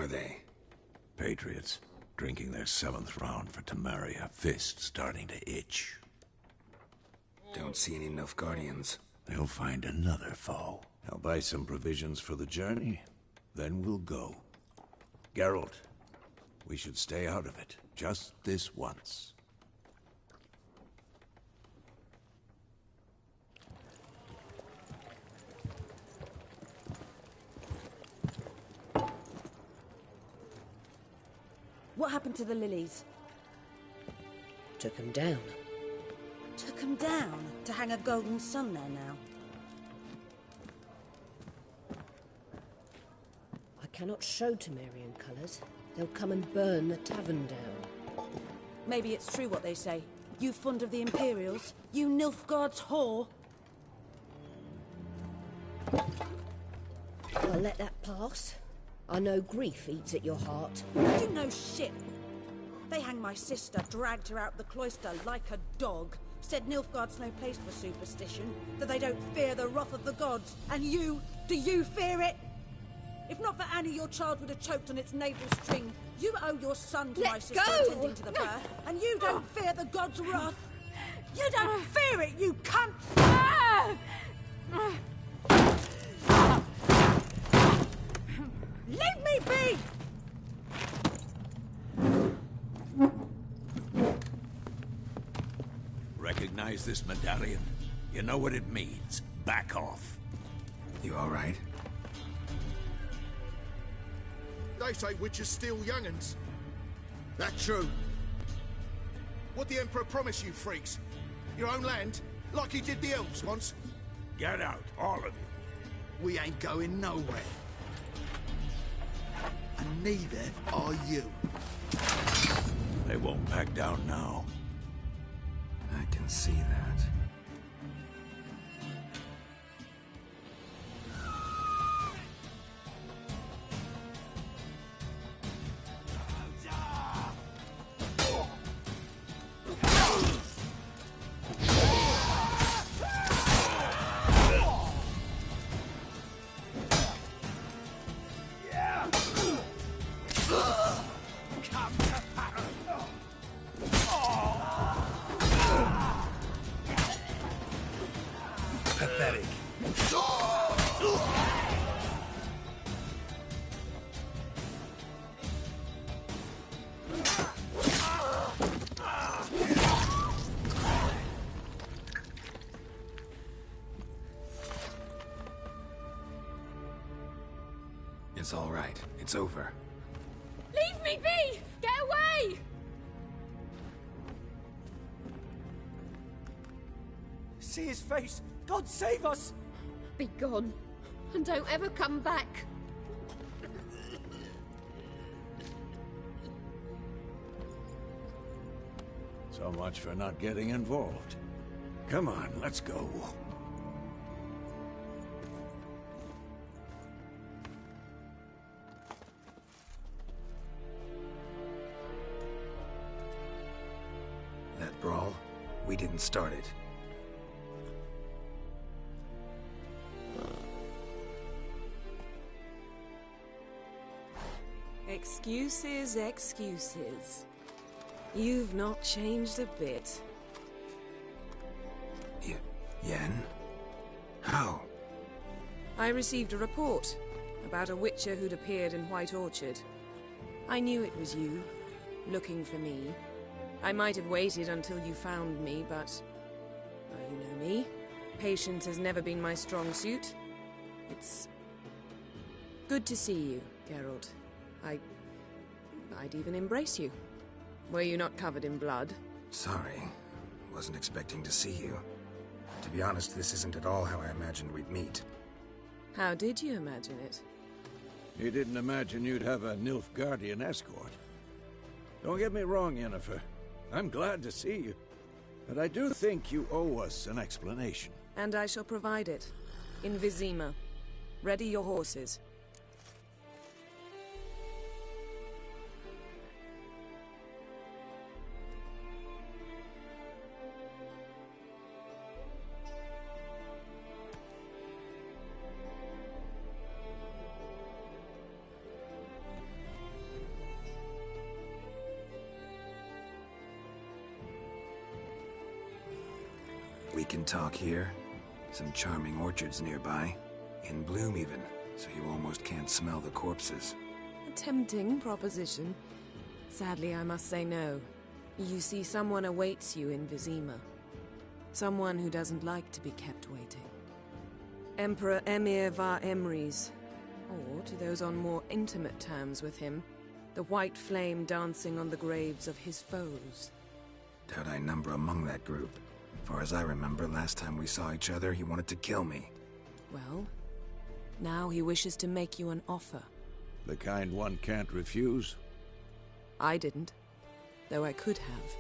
are they? Patriots, drinking their 7th round for Temeria, fist starting to itch. Don't see any Nilfgaardians. They'll find another foe. I'll buy some provisions for the journey, then we'll go. Geralt, we should stay out of it, just this once. What happened to the lilies? Took them down. Took them down to hang a golden sun there now. I cannot show Temerian colours. They'll come and burn the tavern down. Maybe it's true what they say. You fond of the Imperials? You Nilfgaard's whore? I'll let that pass. I know grief eats at your heart. You know shit. They hanged my sister, dragged her out the cloister like a dog. Said Nilfgaard's no place for superstition, that they don't fear the wrath of the gods. And you, do you fear it? If not for Annie, your child would have choked on its navel string. You owe your son to my sister attending to the birth, and you don't fear the gods' wrath. You don't fear it, you cunt! Leave me be! Recognize this medallion? You know what it means. Back off. You all right? They say witches steal young'uns. That true? What the Emperor promised you freaks? Your own land? Like he did the elves once? Get out, all of you. We ain't going nowhere. And neither are you. They won't back down now. I can see that. Pathetic. It's all right. It's over. Leave me be! Get away! See his face! God save us! Be gone, and don't ever come back. So much for not getting involved. Come on, let's go. That brawl, we didn't start it. Excuses, excuses. You've not changed a bit. Yen? How? I received a report about a witcher who'd appeared in White Orchard. I knew it was you, looking for me. I might have waited until you found me, but... well, you know me. Patience has never been my strong suit. It's... good to see you, Geralt. I'd even embrace you. Were you not covered in blood? Sorry. Wasn't expecting to see you. To be honest, this isn't at all how I imagined we'd meet. How did you imagine it? You didn't imagine you'd have a Nilfgaardian escort. Don't get me wrong, Yennefer. I'm glad to see you. But I do think you owe us an explanation. And I shall provide it. In Vizima. Ready your horses. garden talk here. Some charming orchards nearby. In bloom even, so you almost can't smell the corpses. A tempting proposition. Sadly, I must say no. You see, someone awaits you in Vizima. Someone who doesn't like to be kept waiting. Emperor Emir var Emrys. Or, to those on more intimate terms with him, the white flame dancing on the graves of his foes. Doubt I number among that group. Far as I remember, last time we saw each other, he wanted to kill me. Well, now he wishes to make you an offer. The kind one can't refuse? I didn't, though I could have.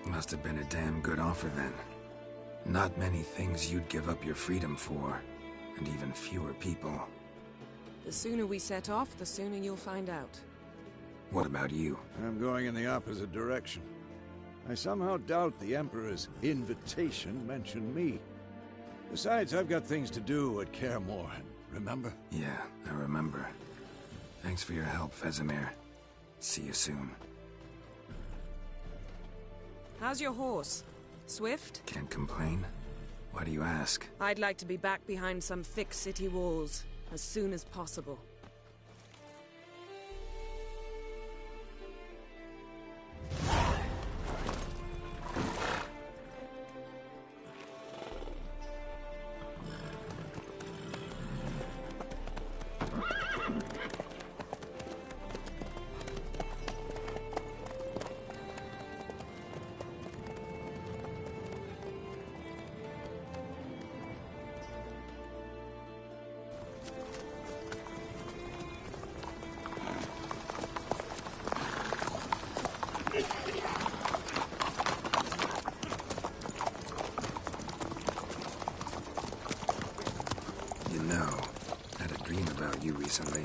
Must have been a damn good offer then. Not many things you'd give up your freedom for, and even fewer people. The sooner we set off, the sooner you'll find out. What about you? I'm going in the opposite direction. I somehow doubt the Emperor's invitation mentioned me. Besides, I've got things to do at Kaer Morhen, remember? Yeah, I remember. Thanks for your help, Vesemir. See you soon. How's your horse? Swift? Can't complain. Why do you ask? I'd like to be back behind some thick city walls as soon as possible. Recently.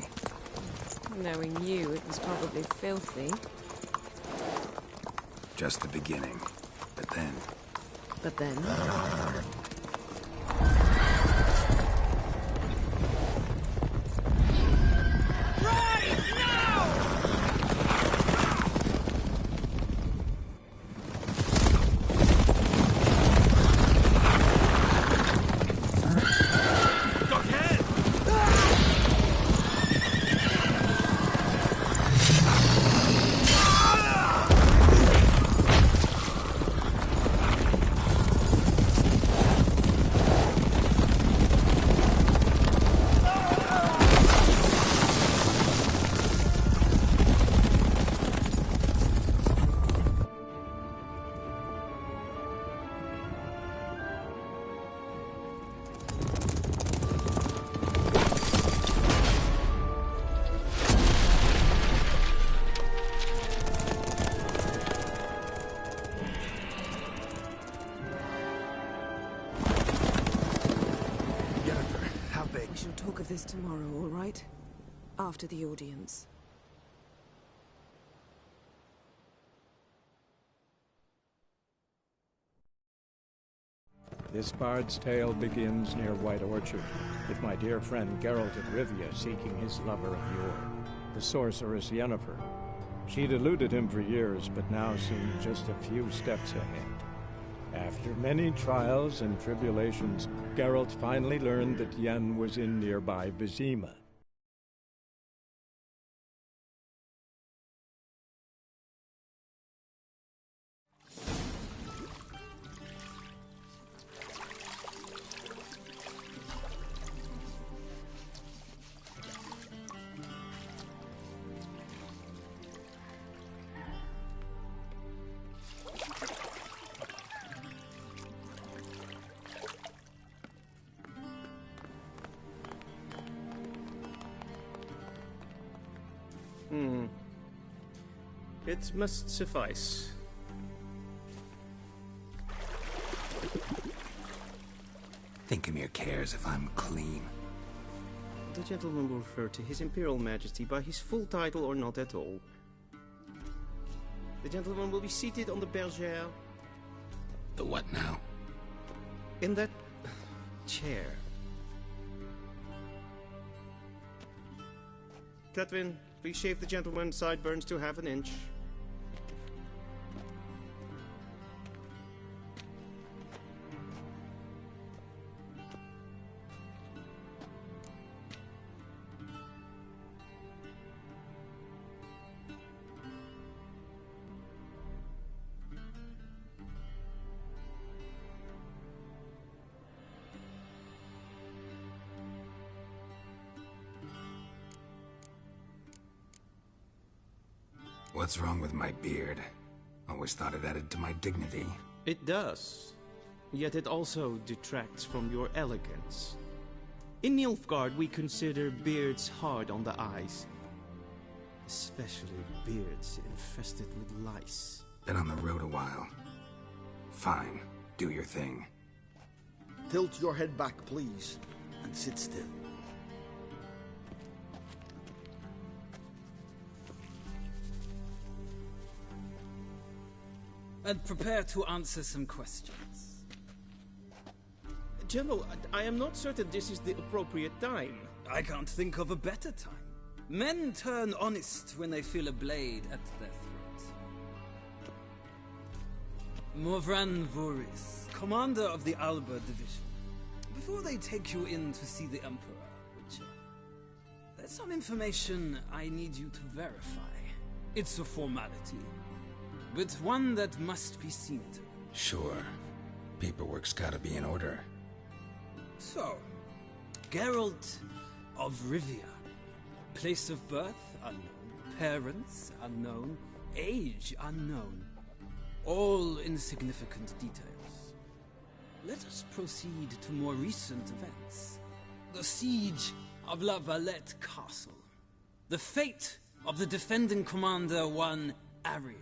Knowing you, it was probably filthy. Just the beginning. But then... But then? This tomorrow, all right? After the audience. This bard's tale begins near White Orchard, with my dear friend Geralt of Rivia seeking his lover of yore, the sorceress Yennefer. She'd eluded him for years, but now seemed just a few steps ahead. After many trials and tribulations, Geralt finally learned that Yen was in nearby Vizima. It must suffice. Think Emir cares if I'm clean? The gentleman will refer to His Imperial Majesty by his full title or not at all. The gentleman will be seated on the bergère. The what now? In that chair. Catwin, please shave the gentleman's sideburns to half an inch. What's wrong with my beard? Always thought it added to my dignity. It does. Yet it also detracts from your elegance. In Nilfgaard, we consider beards hard on the eyes. Especially beards infested with lice. Been on the road a while. Fine. Do your thing. Tilt your head back, please, and sit still. And prepare to answer some questions. General, I am not certain this is the appropriate time. I can't think of a better time. Men turn honest when they feel a blade at their throat. Morvran Voorhis, commander of the Alba Division. Before they take you in to see the Emperor, Witcher, there's some information I need you to verify. It's a formality, but one that must be seen to. Sure. Paperwork's gotta be in order. So, Geralt of Rivia. Place of birth unknown. Parents unknown. Age unknown. All insignificant details. Let us proceed to more recent events. The siege of La Valette Castle. The fate of the defending commander, one Arian.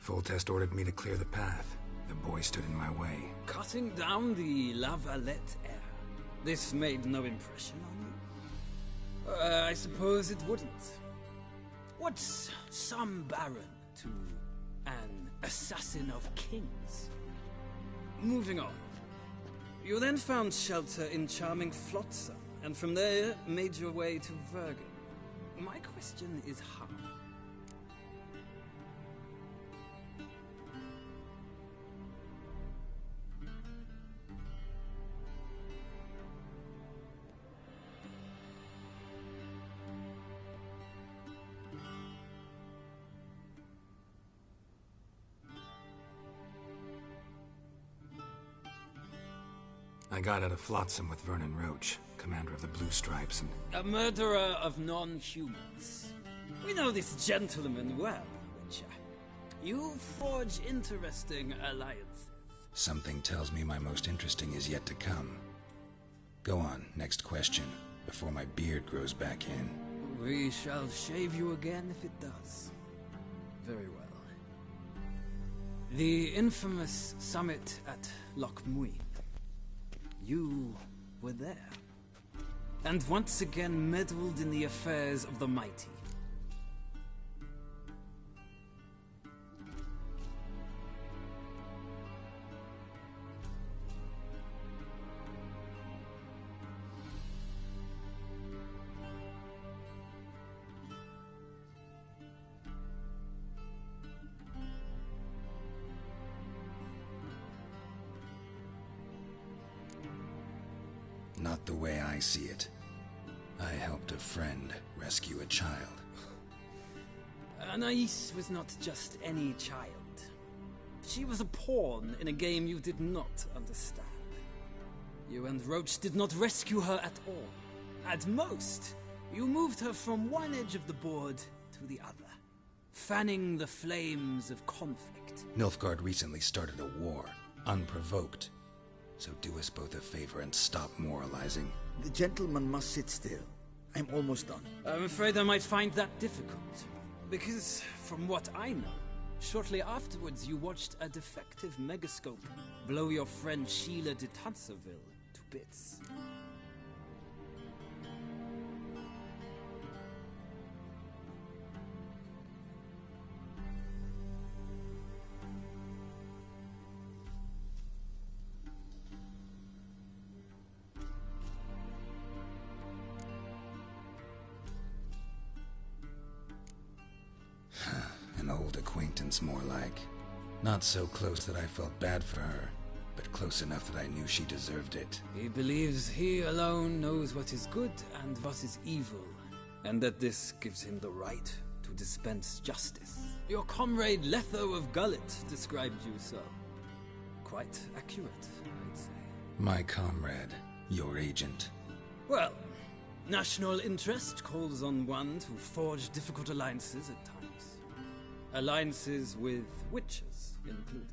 Foltest ordered me to clear the path. The boy stood in my way. Cutting down the La Valette heir. This made no impression on you? I suppose it wouldn't. What's some baron to an assassin of kings? Moving on. You then found shelter in charming Flotsam, and from there made your way to Vergen. My question is how? I got out of Flotsam with Vernon Roach, commander of the Blue Stripes, and... A murderer of non-humans. We know this gentleman well, Witcher. You forge interesting alliances. Something tells me my most interesting is yet to come. Go on, next question, before my beard grows back in. We shall shave you again if it does. Very well. The infamous summit at Loch Muin. You were there, and once again meddled in the affairs of the mighty. Not the way I see it. I helped a friend rescue a child. Anais was not just any child. She was a pawn in a game you did not understand. You and Roach did not rescue her at all. At most, you moved her from one edge of the board to the other, fanning the flames of conflict. Nilfgaard recently started a war, unprovoked. So do us both a favor and stop moralizing. The gentleman must sit still. I'm almost done. I'm afraid I might find that difficult. Because, from what I know, shortly afterwards you watched a defective megascope blow your friend Sheila de Tanserville to bits. An old acquaintance, more like. Not so close that I felt bad for her, but close enough that I knew she deserved it. He believes he alone knows what is good and what is evil, and that this gives him the right to dispense justice. Your comrade Letho of Gullet described you so. Quite accurate, I'd say. My comrade, your agent. Well, national interest calls on one to forge difficult alliances at times. Alliances with witches included.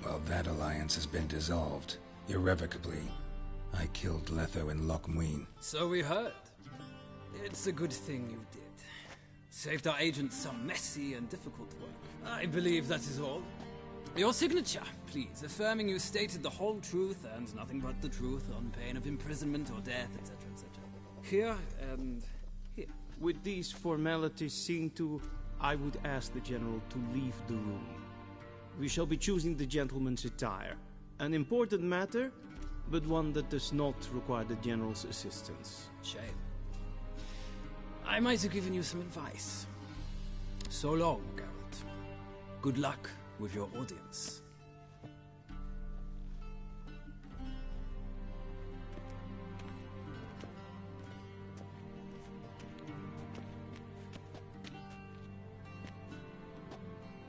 Well, that alliance has been dissolved, irrevocably. I killed Letho in Loch Muin. So we heard. It's a good thing you did. Saved our agent some messy and difficult work. I believe that is all. Your signature, please, affirming you stated the whole truth and nothing but the truth on pain of imprisonment or death, etc., etc. Here and here. With these formalities seen to, I would ask the General to leave the room. We shall be choosing the gentleman's attire. An important matter, but one that does not require the General's assistance. Shame. I might have given you some advice. So long, Geralt. Good luck with your audience.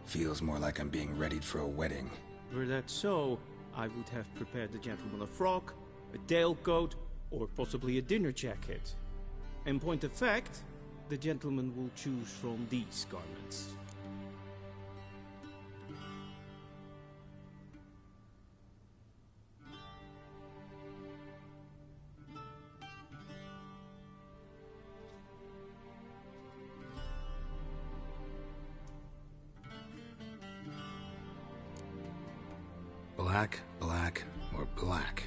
Feels more like I'm being readied for a wedding. Were that so, I would have prepared the gentleman a frock, a tailcoat, or possibly a dinner jacket. In point of fact, the gentleman will choose from these garments. Black, black, or black?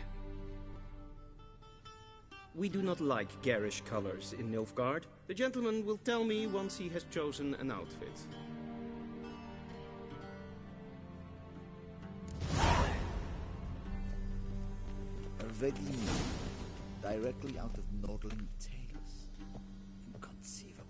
We do not like garish colors in Nilfgaard. The gentleman will tell me once he has chosen an outfit. Ervedin, directly out of Nordling Tales. Inconceivable.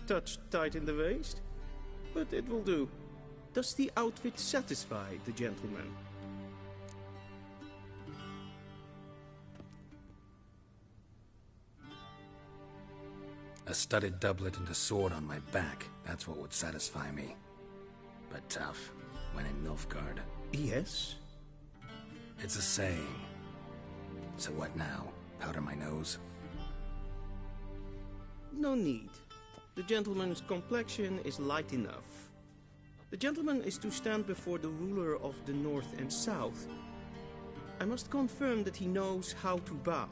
touch tight in the waist, but it will do. Does the outfit satisfy the gentleman? A studded doublet and a sword on my back, that's what would satisfy me. But tough, when in Nilfgaard. Yes? It's a saying. So what now? Powder my nose? No need. The gentleman's complexion is light enough. The gentleman is to stand before the ruler of the North and South. I must confirm that he knows how to bow.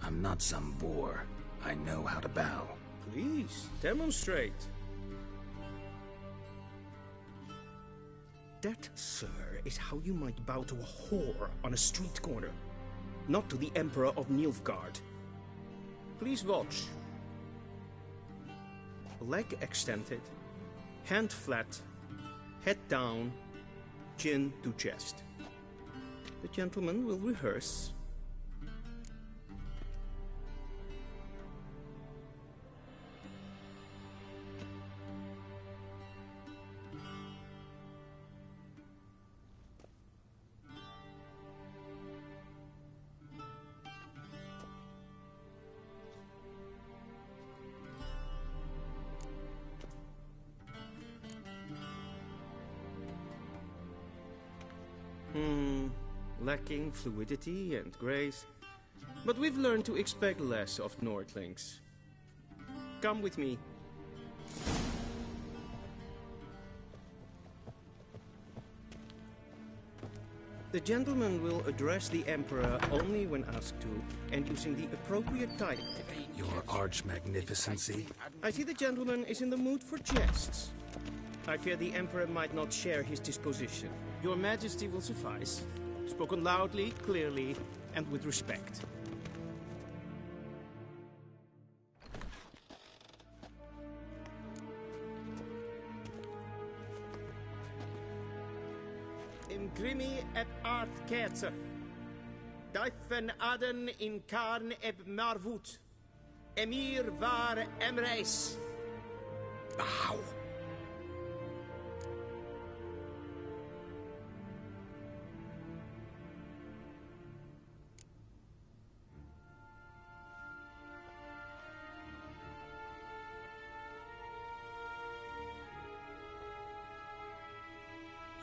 I'm not some boor. I know how to bow. Please, demonstrate. That, sir, is how you might bow to a whore on a street corner, not to the Emperor of Nilfgaard. Please watch. Leg extended, hand flat, head down, chin to chest. The gentleman will rehearse. Lacking fluidity and grace, but we've learned to expect less of Nordlings. Come with me. The gentleman will address the Emperor only when asked to, and using the appropriate title. Your arch-magnificency? I see the gentleman is in the mood for jests. I fear the Emperor might not share his disposition. Your Majesty will suffice. Spoken loudly, clearly, and with respect. Imgrimi eb art kerzer. Daifen aden in karn eb marvut. Emir var emreis. Bow.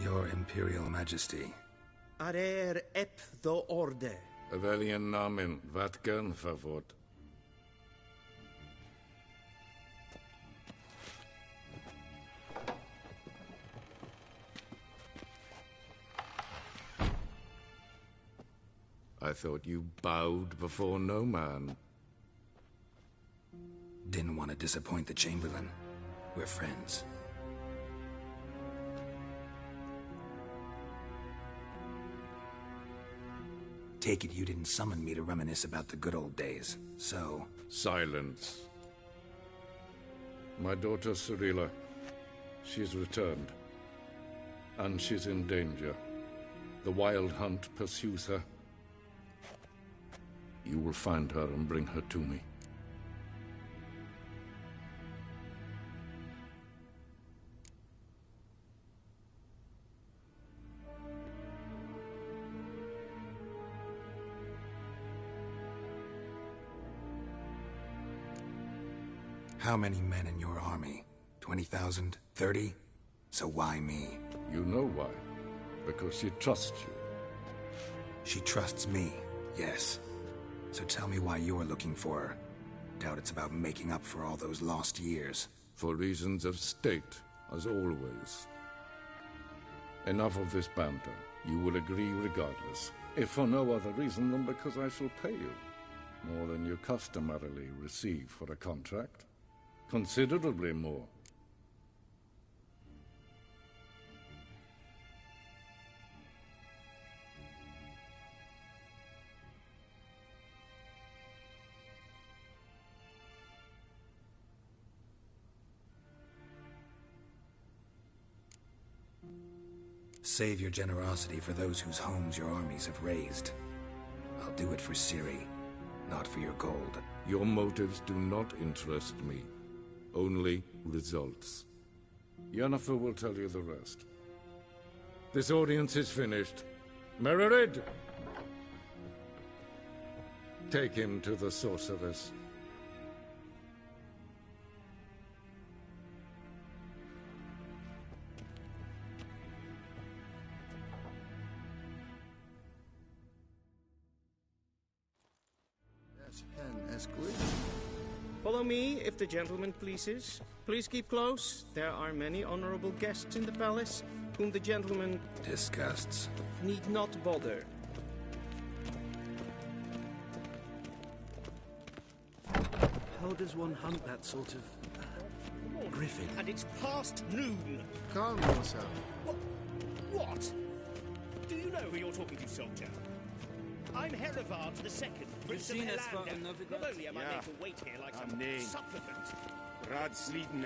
Your Imperial Majesty. Arer ep the orde. Welchen Namen, wat gern favort? I thought you bowed before no man. Didn't want to disappoint the Chamberlain. We're friends. Take it you didn't summon me to reminisce about the good old days, so... Silence. My daughter Cirilla, she's returned. And she's in danger. The Wild Hunt pursues her. You will find her and bring her to me. How many men in your army? 20,000? 30? So why me? You know why. Because she trusts you. She trusts me, yes. So tell me why you're looking for her. Doubt it's about making up for all those lost years. For reasons of state, as always. Enough of this banter. You will agree regardless. If for no other reason than because I shall pay you. More than you customarily receive for a contract. Considerably more. Save your generosity for those whose homes your armies have razed. I'll do it for Ciri, not for your gold. Your motives do not interest me. Only results. Yennefer will tell you the rest. This audience is finished. Mererid! Take him to the sorceress. Follow me, if the gentleman pleases. Please keep close. There are many honorable guests in the palace, whom the gentleman... disgusts. ...need not bother. How does one hunt that sort of... griffin? And it's past noon. Calm yourself. What? Do you know who you're talking to, soldier? I'm Herivard II, Prince of Helander. Not only am I made to wait here like some supplicant... Radsliden